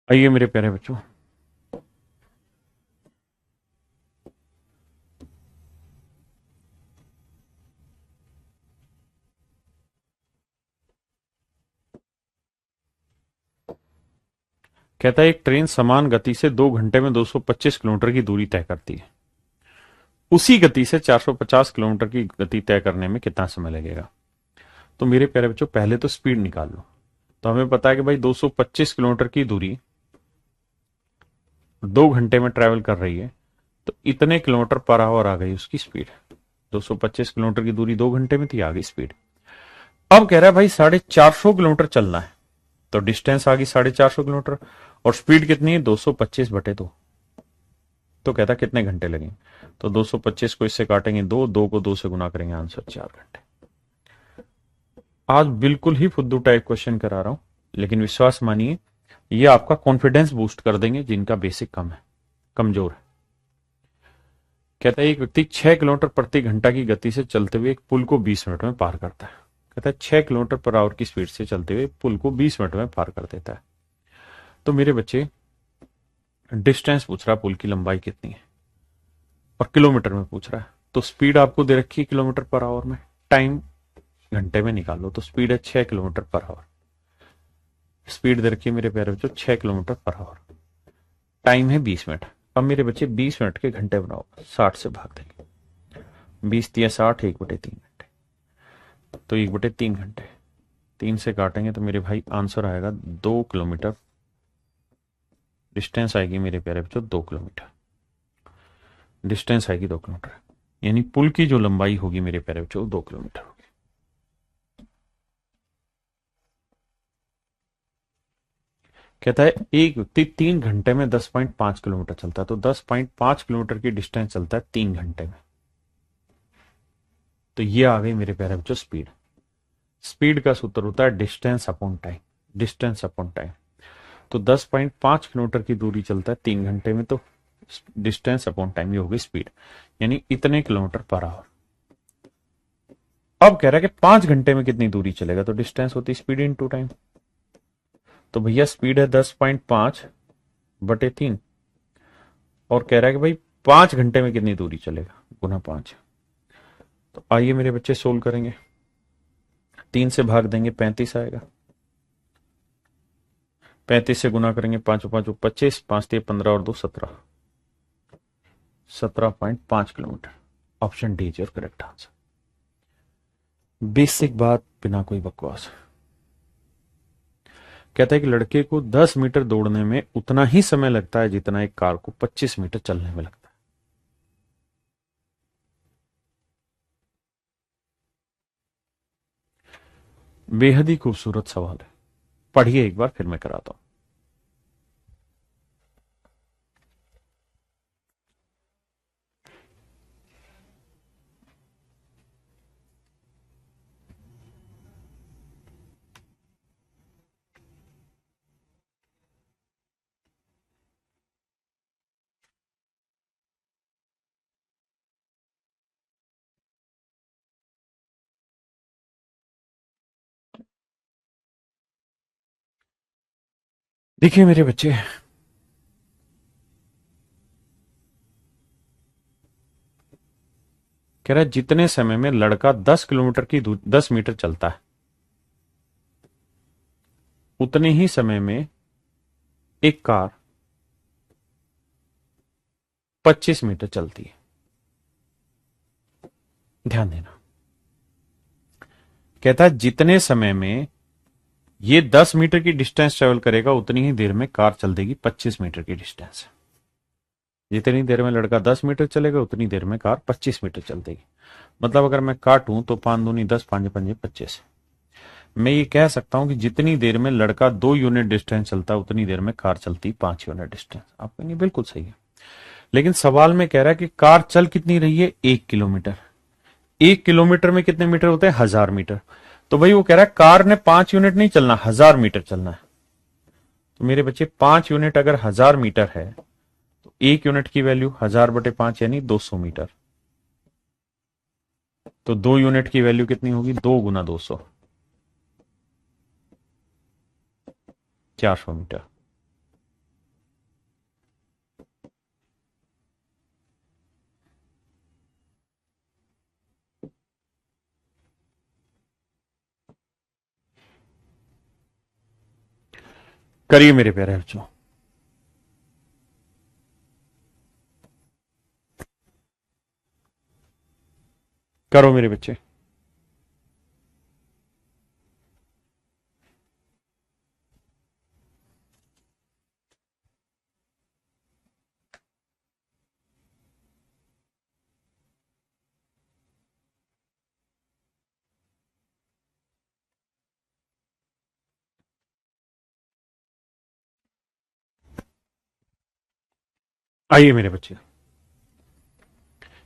आइए मेरे प्यारे बच्चों, कहता है एक ट्रेन समान गति से 2 घंटे में 225 किलोमीटर की दूरी तय करती है, उसी गति से 450 किलोमीटर की गति तय करने में कितना समय लगेगा? तो मेरे प्यारे बच्चों पहले तो स्पीड निकाल लो। तो हमें पता है कि भाई 225 किलोमीटर की दूरी 2 घंटे में ट्रेवल कर रही है, तो इतने किलोमीटर पर आवर आ गई उसकी स्पीड। 225 किलोमीटर की दूरी 2 घंटे में थी, आ गई स्पीड। अब कह रहा है भाई 450 किलोमीटर चलना है, तो डिस्टेंस आ गई 450 किलोमीटर, और स्पीड कितनी है 225/2। तो कहता है कितने घंटे लगेंगे? तो 225 को इससे काटेंगे 2, 2 को 2 से गुना करेंगे, आंसर 4 घंटे। आज बिल्कुल ही फुद्दू टाइप क्वेश्चन करा रहा हूं, लेकिन विश्वास मानिए ये आपका कॉन्फिडेंस बूस्ट कर देंगे जिनका बेसिक कम है, कमजोर है। कहता है एक व्यक्ति 6 किलोमीटर प्रति घंटा की गति से चलते हुए एक पुल को 20 मिनट में पार करता है। कहता है 6 किलोमीटर पर आवर की स्पीड से चलते हुए पुल को 20 मिनट में पार कर देता है। तो मेरे बच्चे डिस्टेंस पूछ रहा है, पुल की लंबाई कितनी है, और किलोमीटर में पूछ रहा है। तो स्पीड आपको दे रखी है किलोमीटर/आवर में, टाइम घंटे में निकाल लो, तो स्पीड है 6 किलोमीटर/आवर। स्पीड दे रखी है मेरे प्यारे बच्चों 6 किलोमीटर/आवर, टाइम है 20 मिनट। अब मेरे बच्चे 20 मिनट के घंटे बनाओ, 60 से भाग देंगे, 20×3 = 60, 1/3 घंटे, तो 1/3 घंटे, 3 से काटेंगे तो मेरे भाई आंसर आएगा 2 किलोमीटर। डिस्टेंस आएगी मेरे प्यारे बच्चों 2 किलोमीटर, डिस्टेंस आएगी 2 किलोमीटर, यानी पुल की जो लंबाई होगी मेरे प्यारे बच्चों 2 किलोमीटर होगी। कहता है एक व्यक्ति 3 घंटे में 10.5 किलोमीटर चलता है, तो 10.5 किलोमीटर की डिस्टेंस चलता है 3 घंटे में। तो ये आ गई मेरे प्यारे बच्चों स्पीड। स्पीड का सूत्र होता है distance upon time, distance upon time. तो 10.5 किलोमीटर की दूरी चलता है 3 घंटे में, तो डिस्टेंस अपॉन टाइम ये होगी स्पीड, यानी इतने किलोमीटर/आवर। अब कह रहा है कि 5 घंटे में कितनी दूरी चलेगा, तो डिस्टेंस होती है स्पीड इनटू टाइम। तो भैया स्पीड है 10.5/3, और कह रहा है कि भाई 5 घंटे में कितनी दूरी चलेगा, गुना 5। तो आइए मेरे बच्चे सोल्व करेंगे। 3 से भाग देंगे 35 आएगा, 35 से गुना करेंगे 5×5 = 25, 5×3 = 15 और 2 = 17, 17.5 kilometre. Option D is your correct answer. Basic बात, बिना कोई बकवास। कहता है कि लड़के को 10 मीटर दौड़ने में उतना ही समय लगता है जितना एक कार को 25 मीटर चलने में लगता है। बेहद ही खूबसूरत सवाल है, पढ़िए एक बार फिर मैं कराता हूं। देखिए मेरे बच्चे, कह रहा है जितने समय में लड़का 10 किलोमीटर की 10 मीटर चलता है, उतने ही समय में एक कार 25 मीटर चलती है। ध्यान देना, कहता है जितने समय में ये 10 मीटर की डिस्टेंस ट्रेवल करेगा, उतनी ही देर में कार चल देगी 25 मीटर की डिस्टेंस। जितनी देर में लड़का 10 मीटर चलेगा, उतनी देर में कार 25 मीटर चल देगी। मतलब अगर मैं काटूं तो 5 दूनी 10, 5 पंजे 25। मैं ये कह सकता हूं कि जितनी देर में लड़का 2 यूनिट डिस्टेंस चलता है, उतनी देर में कार चलती 5 यूनिट डिस्टेंस। आप कहेंगे बिल्कुल सही है, लेकिन सवाल में कह रहा है कि कार चल कितनी रही है, 1 किलोमीटर। 1 किलोमीटर में कितने मीटर होते हैं, 1000 मीटर। तो भाई वो कह रहा है कार ने 5 यूनिट नहीं चलना, 1000 मीटर चलना है। तो मेरे बच्चे 5 यूनिट अगर 1000 मीटर है, तो 1 यूनिट की वैल्यू 1000/5 यानी 200 मीटर। तो 2 यूनिट की वैल्यू कितनी होगी, 2 × 200, 400 मीटर। करिए मेरे प्यारे बच्चों। करो मेरे बच्चे। आइए मेरे बच्चे,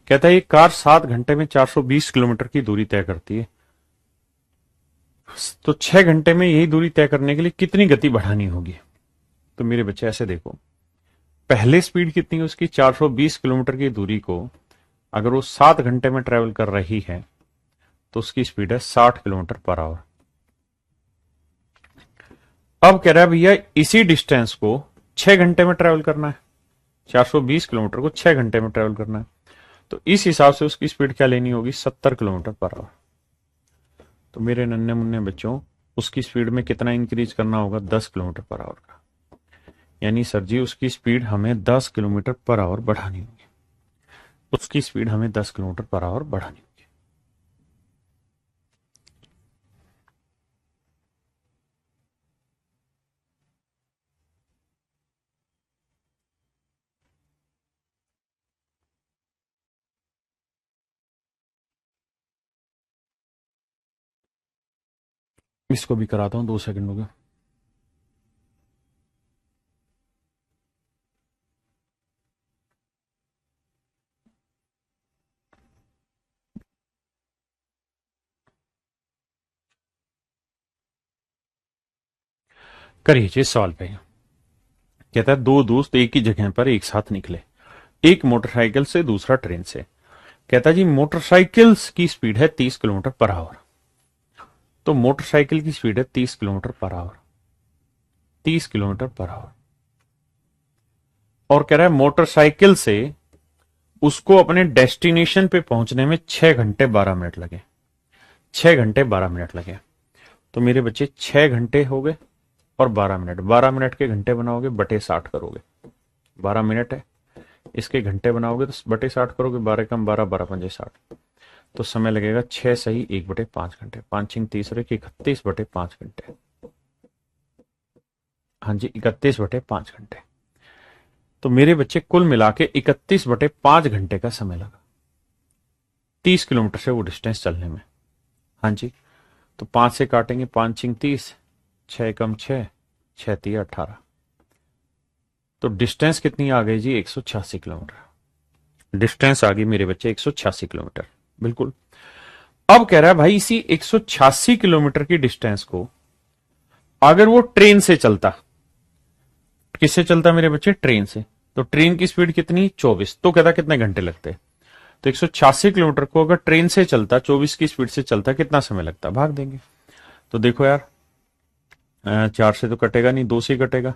कहता है ये कार 7 घंटे में 420 किलोमीटर की दूरी तय करती है, तो 6 घंटे में यही दूरी तय करने के लिए कितनी गति बढ़ानी होगी। तो मेरे बच्चे ऐसे देखो, पहले स्पीड कितनी है उसकी, 420 किलोमीटर की दूरी को अगर वो 7 घंटे में ट्रेवल कर रही है, तो उसकी स्पीड है 60 किलोमीटर पर आवर। अब कह रहा है भैया इसी डिस्टेंस को 6 घंटे में ट्रेवल करना है, 420 किलोमीटर को 6 घंटे में ट्रेवल करना है। तो इस हिसाब से उसकी स्पीड क्या लेनी होगी, 70 किलोमीटर पर आवर। तो मेरे नन्हे मुन्ने बच्चों, उसकी स्पीड में कितना इंक्रीज करना होगा, 10 किलोमीटर पर आवर का। यानी सर जी उसकी स्पीड हमें 10 किलोमीटर पर आवर बढ़ानी होगी, उसकी स्पीड हमें 10 किलोमीटर पर आवर बढ़ानी होगी। इसको भी कराता हूं 2 सेकंड हो गए। करिए जी सवाल पे। कहता है दो दोस्त एक ही जगह पर एक साथ निकले, एक मोटरसाइकिल से दूसरा ट्रेन से। कहता है जी मोटरसाइकिल की स्पीड है 30 किलोमीटर पर आवर। तो मोटरसाइकिल की स्पीड है 30 kilometre per hour, 30 kilometre per hour. और कह रहा है मोटरसाइकिल से उसको अपने डेस्टिनेशन पे पहुंचने में 6 घंटे 12 मिनट लगे, 6 घंटे 12 मिनट लगे। तो मेरे बच्चे 6 घंटे हो गए और 12 मिनट, 12 मिनट के घंटे बनाओगे बटे 60 करोगे, 12 मिनट है, इसके घंटे बनाओगे तो बटे 60 करोगे, 12 कम 12, 12 पंजे 60। तो समय लगेगा 6 सही 1/5 घंटे, 5 6 31 31 हाँ जी 31/5 घंटे। तो मेरे बच्चे कुल मिला के 31/5 घंटे का समय लगा 30 किलोमीटर से वो डिस्टेंस चलने में। हाँ जी, तो 5 से काटेंगे, 5 छिंग 30, 6 कम 6, 6 3 18। तो डिस्टेंस कितनी आ गई जी? 186 किलोमीटर। डिस्टेंस आ गई मेरे बच्चे 186 किलोमीटर। बिल्कुल। अब कह रहा है भाई इसी 186 किलोमीटर की डिस्टेंस को अगर वो ट्रेन से चलता, किससे चलता मेरे बच्चे? ट्रेन से। तो ट्रेन की स्पीड कितनी? 24। तो कहता कितने घंटे लगते? तो 186 किलोमीटर को अगर ट्रेन से चलता, 24 की स्पीड से चलता, कितना समय लगता? भाग देंगे। तो देखो यार, 4 से तो कटेगा नहीं, 2 से ही कटेगा।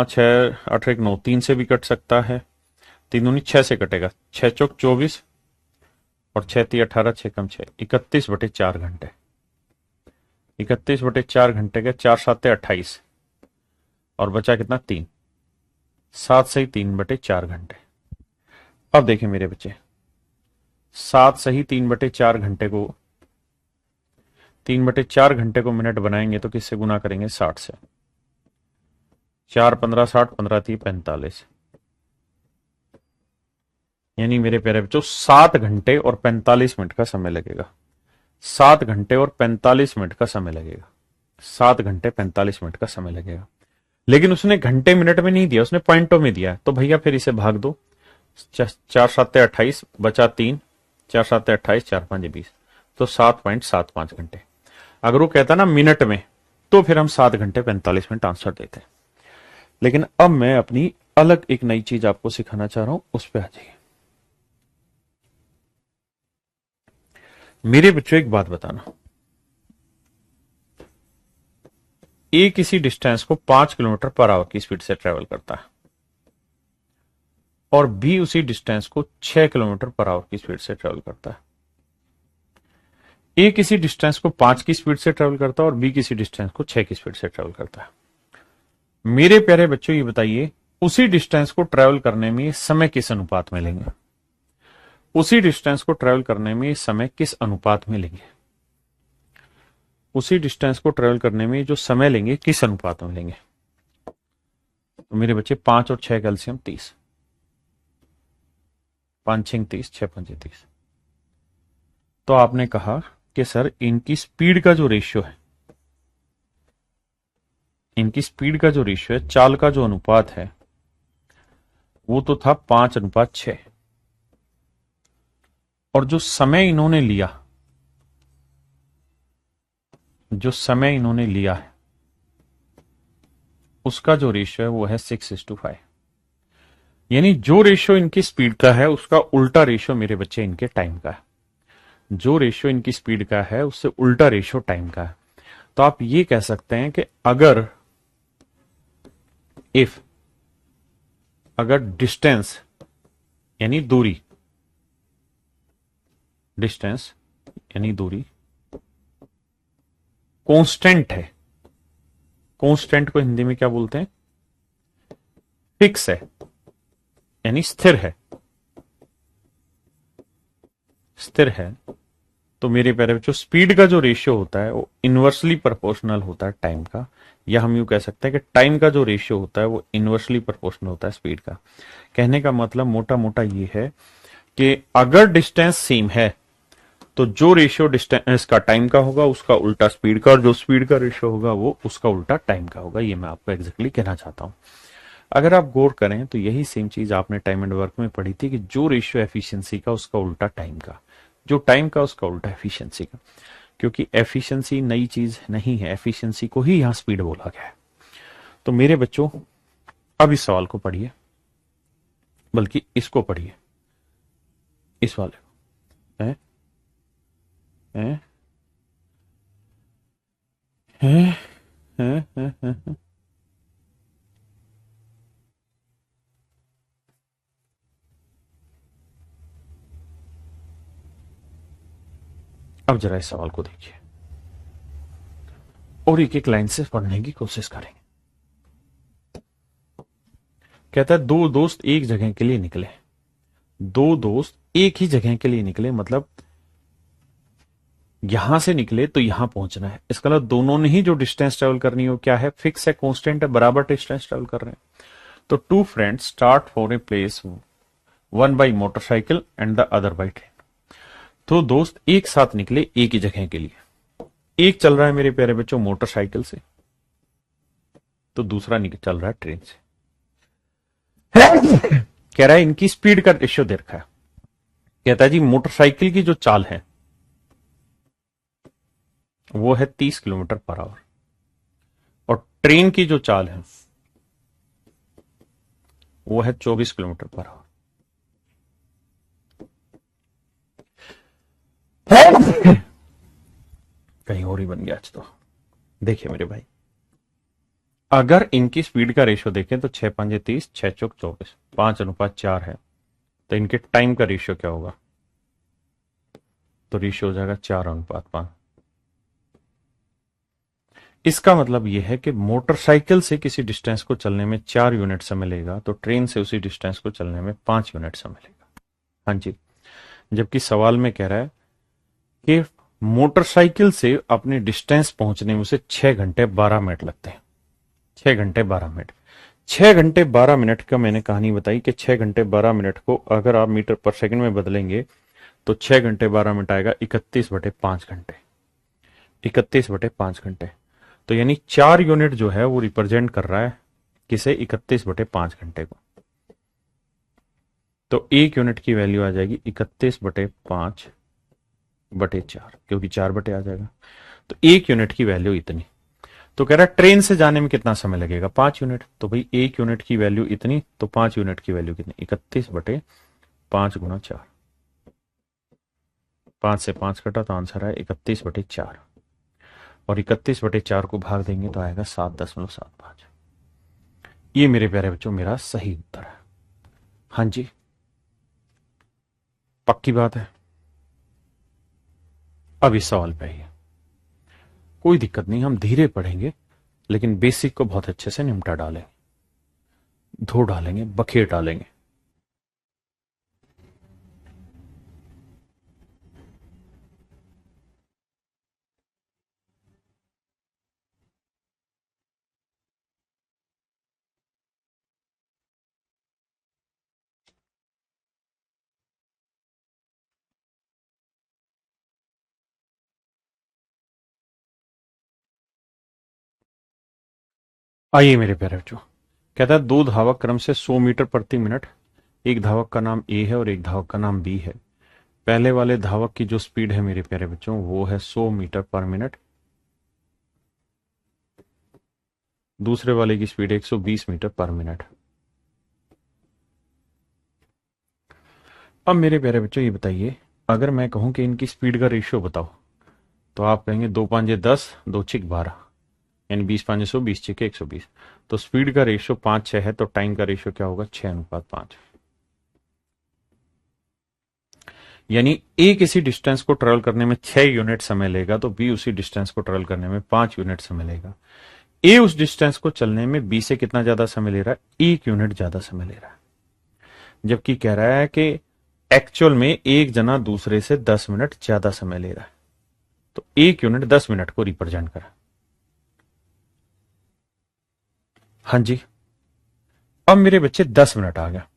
6 8 1 9, 3 से भी कट सकता है, 3 दूनी 6 से कटेगा, 6 चौक 24 और 6 3 18, 6 कम 6, 31/4 घंटे। 31/4 घंटे का 4 7 28 और बचा कितना? 3। 7 सही 3/4 घंटे। अब देखें मेरे बच्चे, 7 सही 3/4 घंटे को, 3/4 घंटे को मिनट बनाएंगे तो किससे गुना करेंगे? 60 से। 4 15 60, 15 3 45, यानी मेरे प्यारे बच्चों 7 घंटे और 45 मिनट का समय लगेगा। 7 घंटे और 45 मिनट का समय लगेगा। 7 घंटे 45 मिनट का समय लगेगा। लेकिन उसने घंटे मिनट में नहीं दिया, उसने पॉइंटों में दिया। तो भैया फिर इसे भाग दो, 4 7 28 बचा 3, 4 7 28, 4 5 20, तो 7.75 घंटे। अगर वो कहता ना मिनट में, तो फिर हम 7 घंटे 45 मिनट आंसर देते। लेकिन अब मैं अपनी अलग एक नई चीज आपको सिखाना चाह रहा हूं, उस पर आ जाइए। मेरे बच्चों एक बात बताना, ए किसी डिस्टेंस को 5 किलोमीटर पर आवर की स्पीड से ट्रेवल करता है और बी उसी डिस्टेंस को 6 किलोमीटर पर आवर की स्पीड से ट्रेवल करता है। ए किसी डिस्टेंस को 5 की स्पीड से ट्रेवल करता है और बी किसी डिस्टेंस को 6 की स्पीड से ट्रेवल करता है। मेरे प्यारे बच्चों ये बताइए, उसी डिस्टेंस को ट्रेवल करने में समय किस अनुपात में लेंगे? उसी डिस्टेंस को ट्रेवल करने में समय किस अनुपात में लेंगे? उसी डिस्टेंस को ट्रेवल करने में जो समय लेंगे किस अनुपात में लेंगे? तो मेरे बच्चे 5 और 6 कैल्शियम 30, 5 6 30, 6 5 30। तो आपने कहा कि सर इनकी स्पीड का जो रेशियो है, इनकी स्पीड का जो रेशियो है, चाल का जो अनुपात है, वो तो था 5:6। और जो समय इन्होंने लिया, जो समय इन्होंने लिया है, उसका जो रेशियो है वो है 6:5। यानी जो रेशियो इनकी स्पीड का है उसका उल्टा रेशियो मेरे बच्चे इनके टाइम का है। जो रेशियो इनकी स्पीड का है उससे उल्टा रेशियो टाइम का है। तो आप ये कह सकते हैं कि अगर डिस्टेंस यानी दूरी, डिस्टेंस यानी दूरी कांस्टेंट है, कांस्टेंट को हिंदी में क्या बोलते हैं? फिक्स है, यानी स्थिर है, स्थिर है। तो मेरे प्यारे बच्चों, स्पीड का जो रेशियो होता है वो इनवर्सली प्रोपोर्शनल होता है टाइम का, या हम यूं कह सकते हैं कि टाइम का जो रेशियो होता है वो इनवर्सली प्रोपोर्शनल होता है स्पीड का। कहने का मतलब मोटा मोटा ये है कि अगर डिस्टेंस सेम है तो जो रेशियो डिस्टेंस का टाइम का होगा उसका उल्टा स्पीड का, और जो स्पीड का रेशियो होगा वो उसका उल्टा टाइम का होगा। ये मैं आपको एग्जैक्टली कहना चाहता हूं। अगर आप गौर करें तो यही सेम चीज आपने टाइम एंड वर्क में पढ़ी थी कि जो रेशियो एफिशिएंसी का उसका उल्टा टाइम का, जो टाइम का उसका उल्टा एफिशिएंसी का। क्योंकि एफिशिएंसी नई चीज नहीं है, एफिशिएंसी को ही यहां स्पीड बोला गया है। तो मेरे बच्चों अब इस सवाल को पढ़िए, बल्कि इसको पढ़िए, इस वाले को। है? है? है? है? है? अब जरा इस सवाल को देखिए और एक एक लाइन से पढ़ने की कोशिश करेंगे। कहता है दो दोस्त एक जगह के लिए निकले, दो दोस्त एक ही जगह के लिए निकले, मतलब यहां से निकले तो यहां पहुंचना है। इसका मतलब दोनों ने ही जो डिस्टेंस ट्रेवल करनी हो क्या है? फिक्स है, कांस्टेंट है, बराबर डिस्टेंस ट्रेवल कर रहे हैं। तो two friends start for a place, one by motorcycle and the other by train. तो दोस्त एक साथ निकले एक ही जगह के लिए। एक चल रहा है मेरे प्यारे बच्चों मोटरसाइकिल से, तो दूसरा चल रहा है ट्रेन से। कह रहा है इनकी स्पीड का रेशियो दे रखा है। कहता है जी मोटरसाइकिल की जो चाल है वो है 30 किलोमीटर पर आवर, और ट्रेन की जो चाल है वो है 24 किलोमीटर पर आवर। कहीं और ही बन गया आज तो। देखिए मेरे भाई, अगर इनकी स्पीड का रेशियो देखें तो 6 5 30, 6 चौक 24, 5:4 है, तो इनके टाइम का रेशियो क्या होगा? तो रेशियो हो जाएगा 4:5। इसका मतलब यह है कि मोटरसाइकिल से किसी डिस्टेंस को चलने में 4 यूनिट समय लगेगा, तो ट्रेन से उसी डिस्टेंस को चलने में 5 यूनिट समय लगेगा। हाँ जी। जबकि सवाल में कह रहा है कि मोटरसाइकिल से अपने डिस्टेंस पहुंचने में उसे 6 घंटे 12 मिनट लगते हैं। 6 घंटे 12 मिनट। 6 घंटे 12 मिनट का मैंने कहानी बताई कि 6 घंटे 12 मिनट को अगर आप मीटर पर सेकंड में बदलेंगे तो 6 घंटे 12 मिनट आएगा 31/5 घंटे। 31/5 घंटे। तो यानी 4 यूनिट जो है वो रिप्रेजेंट कर रहा है किसे? 31/5 घंटे को। तो 1 यूनिट की वैल्यू आ जाएगी 31/5/4, क्योंकि 4 बटे आ जाएगा। तो 1 यूनिट की वैल्यू इतनी। तो कह रहा है ट्रेन से जाने में कितना समय लगेगा? 5 यूनिट। तो भाई 1 यूनिट की वैल्यू इतनी, तो 5 यूनिट की वैल्यू कितनी? 31/5 × 4। 5 से 5 कटा तो आंसर है 31/4, और 31/4 को भाग देंगे तो आएगा 7.75। ये मेरे प्यारे बच्चों मेरा सही उत्तर है। हाँ जी, पक्की बात है। अब इस सवाल पे आइए। कोई दिक्कत नहीं, हम धीरे पढ़ेंगे, लेकिन बेसिक को बहुत अच्छे से निपटा डालेंगे, धो डालेंगे, बखेर डालेंगे। आइए मेरे प्यारे बच्चों। कहता है दो धावक क्रम से 100 मीटर प्रति मिनट, एक धावक का नाम ए है और एक धावक का नाम बी है। पहले वाले धावक की जो स्पीड है मेरे प्यारे बच्चों वो है 100 मीटर पर मिनट, दूसरे वाले की स्पीड 120 मीटर पर मिनट। अब मेरे प्यारे बच्चों ये बताइए, अगर मैं कहूं कि इनकी स्पीड का रेशियो बताओ, तो आप कहेंगे 2 5 10, 2 6 12, यानी 20 5 100, 20 6 120। तो स्पीड का रेशियो 5 6 है, तो टाइम का रेशियो क्या होगा? 6:5। यानी ए किसी डिस्टेंस को ट्रेवल करने में 6 यूनिट समय लेगा, तो बी उसी डिस्टेंस को ट्रेवल करने में 5 यूनिट समय लेगा। ए उस डिस्टेंस को चलने में बी से कितना ज्यादा समय ले रहा है? 1 यूनिट ज्यादा समय ले रहा है। जबकि कह रहा है कि एक्चुअल में एक जना दूसरे से 10 मिनट ज्यादा समय ले रहा है। तो 1 यूनिट 10 मिनट को रिप्रेजेंट करा। हाँ जी। अब मेरे बच्चे 10 मिनट आ गया,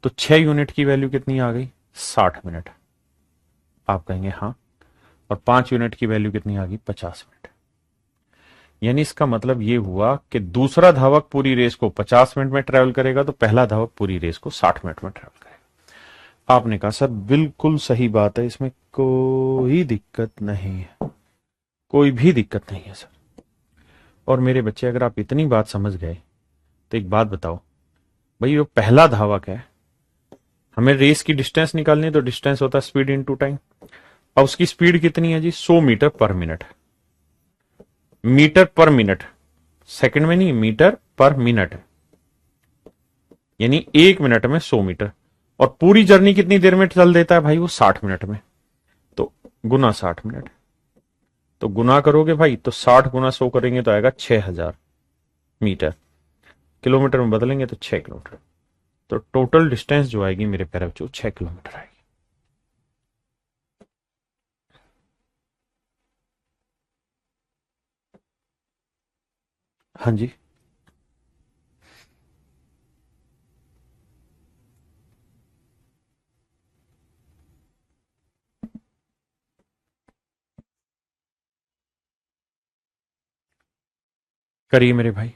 तो 6 यूनिट की वैल्यू कितनी आ गई? 60 मिनट। आप कहेंगे हाँ। और 5 यूनिट की वैल्यू कितनी आ गई? 50 मिनट। यानी इसका मतलब ये हुआ कि दूसरा धावक पूरी रेस को 50 मिनट में ट्रेवल करेगा, तो पहला धावक पूरी रेस को 60 मिनट में ट्रेवल करेगा। आपने कहा सर बिल्कुल सही बात है, इसमें कोई दिक्कत नहीं है, कोई भी दिक्कत नहीं है सर। और मेरे बच्चे अगर आप इतनी बात समझ गए तो एक बात बताओ, भाई जो पहला धावक है, हमें रेस की डिस्टेंस निकालनी है, तो डिस्टेंस होता है स्पीड इनटू टाइम। अब उसकी स्पीड कितनी है जी? 100 metre per minute. Metre per minute, second में नहीं, मीटर पर मिनट। यानी 1 मिनट में 100 मीटर। और पूरी जर्नी कितनी देर में चल देता है भाई? वो 60 मिनट में। तो गुना 60 मिनट, तो गुना करोगे भाई तो 60 × 100 करेंगे तो आएगा 6000 मीटर। किलोमीटर में बदलेंगे तो 6 किलोमीटर। तो टोटल डिस्टेंस जो आएगी मेरे प्यारे बच्चों 6 किलोमीटर आएगी। हाँ जी। करिए मेरे भाई।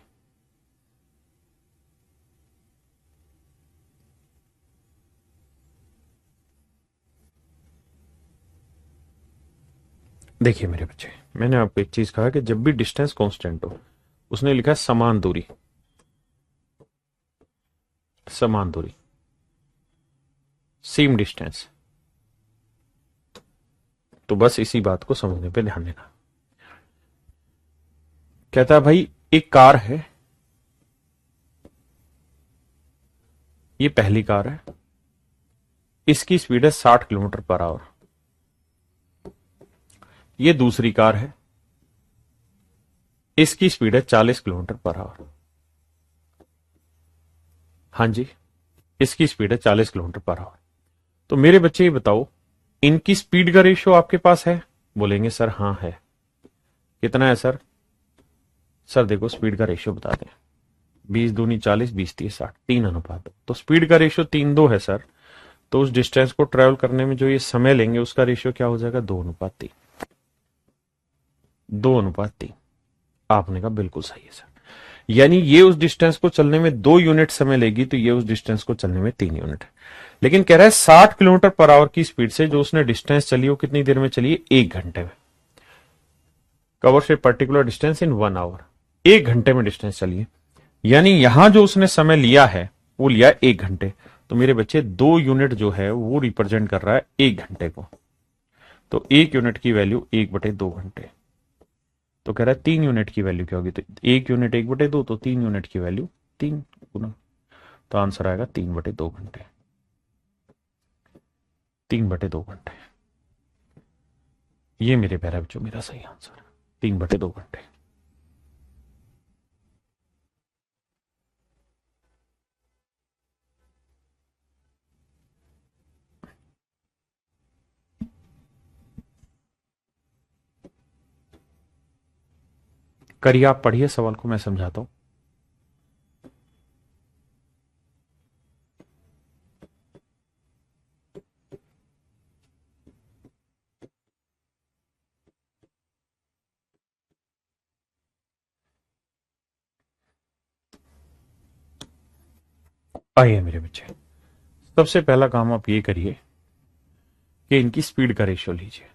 देखिए मेरे बच्चे, मैंने आपको एक चीज कहा कि जब भी डिस्टेंस कांस्टेंट हो, उसने लिखा है समान दूरी, समान दूरी, सेम डिस्टेंस। तो बस इसी बात को समझने पे ध्यान देना। कहता है भाई एक कार है, ये पहली कार है, इसकी स्पीड है 60 किलोमीटर पर आवर। ये दूसरी कार है, इसकी स्पीड है 40 किलोमीटर पर आवर। हाँ जी, इसकी स्पीड है 40 किलोमीटर पर आवर। तो मेरे बच्चे ये बताओ, इनकी स्पीड का रेशियो आपके पास है? बोलेंगे सर हाँ है। कितना है सर? सर देखो स्पीड का रेशियो बता दें। 20 दूनी 40, 20 30 60, 3:2। तो स्पीड का रेशियो 3:2 है सर। तो उस डिस्टेंस को ट्रेवल करने में जो ये समय लेंगे उसका रेशियो क्या हो जाएगा? 2:3। 2:3। आपने कहा बिल्कुल सही है सर। यानी ये उस डिस्टेंस को चलने में 2 यूनिट समय लेगी, तो ये उस डिस्टेंस को चलने में 3 यूनिट है। लेकिन कह रहा है 60 किलोमीटर पर आवर की स्पीड से जो उसने डिस्टेंस चली वो कितनी देर में चली है? 1 घंटे में। Covers a particular distance in 1 hour. 1 घंटे में डिस्टेंस चलिए, यानी यहां जो उसने समय लिया है वो लिया 1 घंटे। तो मेरे बच्चे 2 यूनिट जो है वो रिप्रेजेंट कर रहा है 1 घंटे को। तो 1 यूनिट की वैल्यू 1/2 घंटे। तो कह रहा है 3 यूनिट की वैल्यू क्या होगी? तो 1 यूनिट 1/2, तो 3 यूनिट की वैल्यू 3 गुना। तो आंसर आएगा 3/2 घंटे। 3/2 घंटे। ये मेरे प्यारे बच्चों मेरा सही आंसर है, 3/2 घंटे। करिए, आप पढ़िए सवाल को, मैं समझाता हूं। आइए मेरे बच्चे, सबसे पहला काम आप ये करिए कि इनकी स्पीड का रेशियो लीजिए।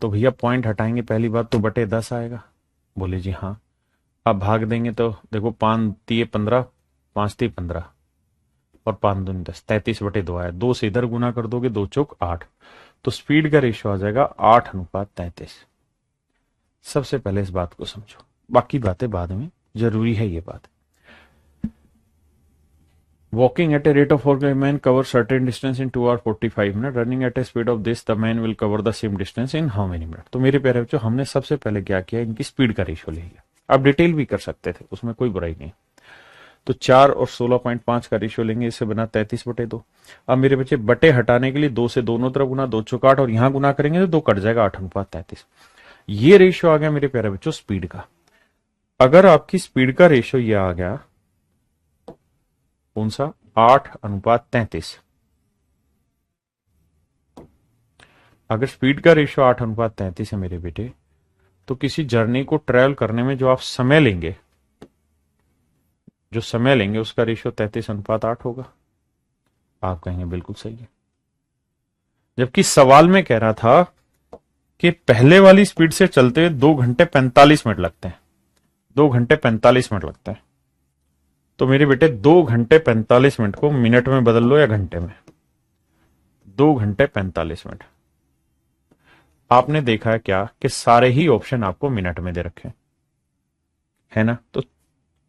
तो भैया पॉइंट हटाएंगे, पहली बात तो बटे 10 आएगा। बोले जी हाँ। अब भाग देंगे तो देखो 5×3 = 15, 5×3 = 15 और 5×2 = 10, 33/2 आया। 2 से इधर गुना कर दोगे, 2×4 = 8। तो स्पीड का रेशियो आ जाएगा 8:33। सबसे पहले इस बात को समझो, बाकी बातें बाद में, जरूरी है ये बात। Walking at a rate of 4 man covers certain distance in 2 hours 45 minutes. Running at a speed of this, the man will cover the same distance in how many minutes? तो मेरे प्यारे बच्चों, हमने सबसे पहले क्या किया, इनकी स्पीड का रेशियो ले लिया। आप डिटेल भी कर सकते थे, उसमें कोई बुराई नहीं। तो 4 और 16.5 का रेशियो लेंगे, इससे बना 33/2। अब मेरे बच्चे बटे हटाने के लिए 2 से दोनों तरफ गुना, 2×4 = 8 और यहां गुना करेंगे तो 2 कट जाएगा, 8:33। ये रेशियो आ गया मेरे प्यारे बच्चों स्पीड का। अगर आपकी स्पीड का रेशियो ये आ गया कौन सा? 8:33। अगर स्पीड का रेशियो 8:33 है मेरे बेटे, तो किसी जर्नी को ट्रेवल करने में जो आप समय लेंगे, उसका रेशियो 33:8 होगा। आप कहेंगे बिल्कुल सही है। जबकि सवाल में कह रहा था कि पहले वाली स्पीड से चलते हुए 2 घंटे 45 मिनट लगते हैं। 2 घंटे 45 मिनट लगते हैं। तो मेरे बेटे 2 घंटे 45 मिनट को मिनट में बदल लो या घंटे में। 2 घंटे 45 मिनट। आपने देखा है क्या कि सारे ही ऑप्शन आपको मिनट में दे रखे है ना? तो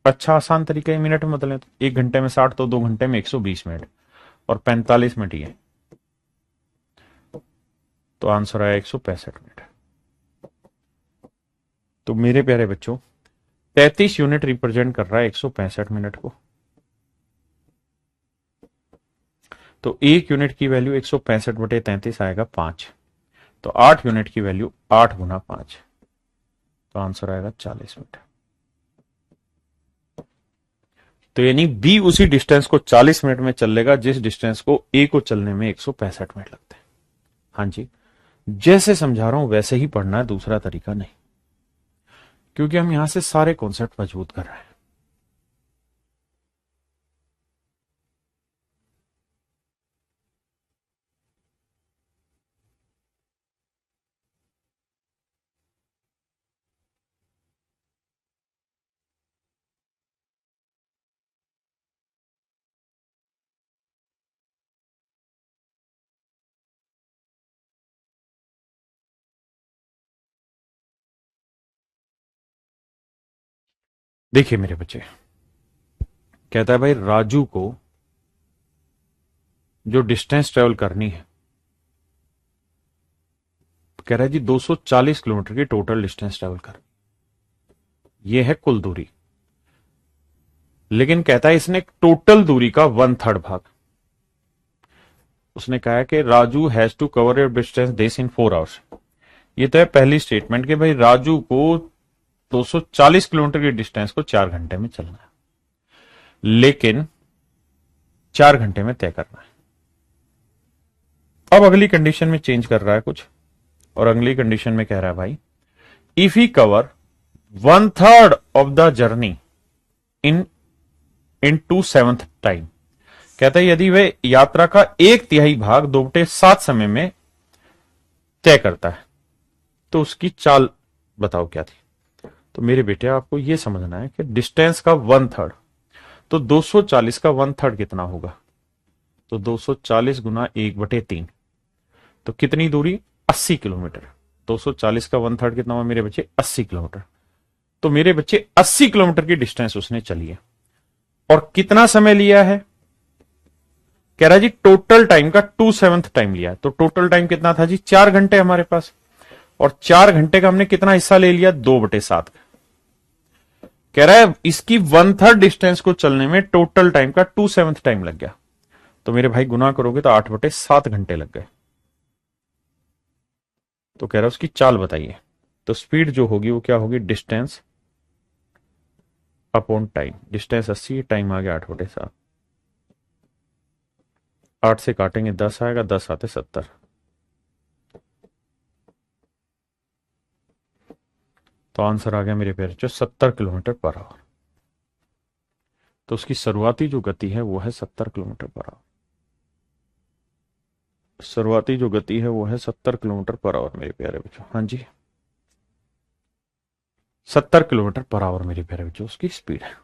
अच्छा आसान तरीका है मिनट में बदलें। तो 1 घंटे में 60, तो 2 घंटे में 120 मिनट और 45 मिनट ये। तो आंसर आया 165 मिनट। तो मेरे प्यारे बच्चों 33 यूनिट रिप्रेजेंट कर रहा है 165 मिनट को। तो 1 यूनिट की वैल्यू 165/33 आएगा 5। तो 8 यूनिट की वैल्यू 8×5। तो आंसर आएगा 40 मिनट। तो यानी बी उसी डिस्टेंस को 40 मिनट में चल लेगा जिस डिस्टेंस को ए को चलने में 165 मिनट लगते हैं। हाँ जी, जैसे समझा रहा हूं वैसे ही पढ़ना है, दूसरा तरीका नहीं। क्योंकि हम यहां से सारे कॉन्सेप्ट मजबूत कर रहे हैं। देखिए मेरे बच्चे, कहता है भाई राजू को जो डिस्टेंस ट्रेवल करनी है, कह रहा है जी 240 किलोमीटर की टोटल डिस्टेंस ट्रेवल कर, ये है कुल दूरी। लेकिन कहता है इसने टोटल दूरी का 1/3 भाग, उसने कहा है कि Raju has to cover your distance this in 4 hours. ये तो है पहली स्टेटमेंट कि भाई राजू को 240 किलोमीटर की डिस्टेंस को 4 घंटे में चलना है, लेकिन 4 घंटे में तय करना है। अब अगली कंडीशन में चेंज कर रहा है कुछ, और अगली कंडीशन में कह रहा है भाई if he cover 1/3 of the journey in 2/7 time, कहता है यदि वह यात्रा का 1/3 भाग 2/7 समय में तय करता है तो उसकी चाल बताओ क्या थी। तो मेरे बेटे आपको यह समझना है कि डिस्टेंस का 1/3, तो 240 का 1/3 कितना होगा, तो 240 गुना 1/3, तो कितनी दूरी 80 किलोमीटर। 240 का 1/3 कितना हुआ मेरे बच्चे 80 किलोमीटर। तो मेरे बच्चे 80 किलोमीटर की डिस्टेंस उसने चली है, और कितना समय लिया है, कह रहा जी टोटल टाइम का 2/7 टाइम लिया है। तो टोटल टाइम कितना था जी 4 घंटे हमारे पास, और 4 घंटे का हमने कितना हिस्सा ले लिया 2/7 का। कह रहा है इसकी 1/3 डिस्टेंस को चलने में टोटल टाइम का 2/7 टाइम लग गया। तो मेरे भाई गुना करोगे तो 8/7 घंटे लग गए। तो कह रहा है उसकी चाल बताइए। तो स्पीड जो होगी वो क्या होगी, distance upon time. Distance 80, time आ गया 8/7, 8 से काटेंगे 10 आएगा, 10 आते 70, तो आंसर आ गया मेरे प्यारे जो 70 किलोमीटर पर आवर। तो उसकी शुरुआती जो गति है वो है 70 किलोमीटर पर आवर। शुरुआती जो गति है वो है 70 किलोमीटर पर आवर मेरे प्यारे बच्चों। हाँ जी 70 किलोमीटर पर आवर मेरे प्यारे बच्चों उसकी स्पीड है।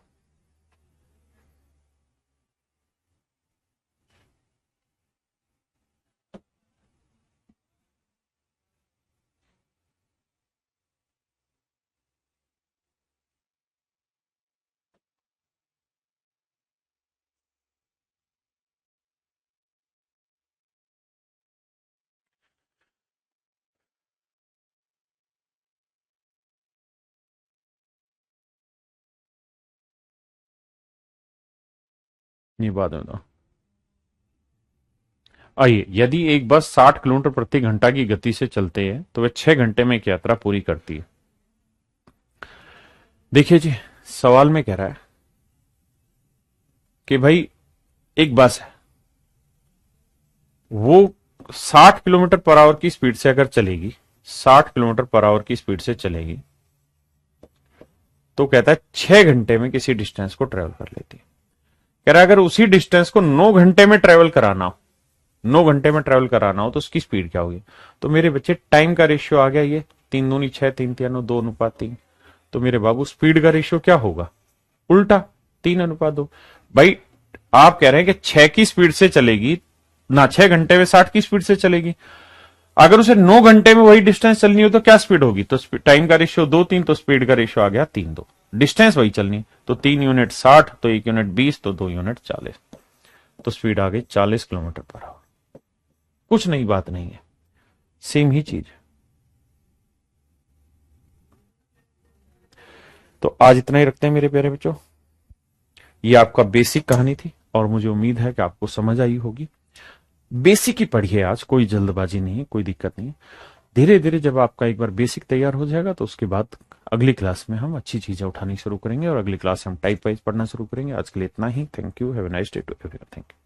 नहीं बाद में आइए, यदि एक बस 60 किलोमीटर प्रति घंटा की गति से चलते हैं तो वह 6 घंटे में एक यात्रा पूरी करती है। देखिए जी सवाल में कह रहा है कि भाई एक बस है, वो 60 किलोमीटर पर आवर की स्पीड से अगर चलेगी, 60 किलोमीटर पर आवर की स्पीड से चलेगी, तो कहता है 6 घंटे में किसी डिस्टेंस को ट्रेवल कर लेती है। कह रहा है अगर उसी डिस्टेंस को 9 घंटे में ट्रेवल कराना हो, 9 घंटे में ट्रेवल कराना हो तो उसकी स्पीड क्या होगी। तो मेरे बच्चे टाइम का रेशियो आ गया, ये 3 दूनी 6, 3 3 2:3। तो मेरे बाबू स्पीड का रेशियो क्या होगा, उल्टा 3:2। भाई आप कह रहे हैं कि 6 की स्पीड से चलेगी ना, 6 घंटे में 60 की स्पीड से चलेगी। अगर उसे 9 घंटे में वही डिस्टेंस चलनी हो तो क्या स्पीड होगी, तो टाइम का रेशियो 2:3, तो स्पीड का रेशियो आ गया 3:2। डिस्टेंस वही चलनी, तो 3 यूनिट 60, तो 1 यूनिट 20, तो 2 यूनिट 40, तो स्पीड आ गई 40 किलोमीटर पर आवर। कुछ नई बात नहीं है, सेम ही चीज। तो आज इतना ही रखते हैं मेरे प्यारे बच्चों। ये आपका बेसिक कहानी थी और मुझे उम्मीद है कि आपको समझ आई होगी। बेसिक ही पढ़िए आज, कोई जल्दबाजी नहीं है, कोई दिक्कत नहीं है। धीरे धीरे जब आपका एक बार बेसिक तैयार हो जाएगा तो उसके बाद अगली क्लास में हम अच्छी चीजें उठानी शुरू करेंगे और अगली क्लास में हम टाइप वाइज पढ़ना शुरू करेंगे। आज के लिए इतना ही। Thank you, have a nice day to everyone. Thank you.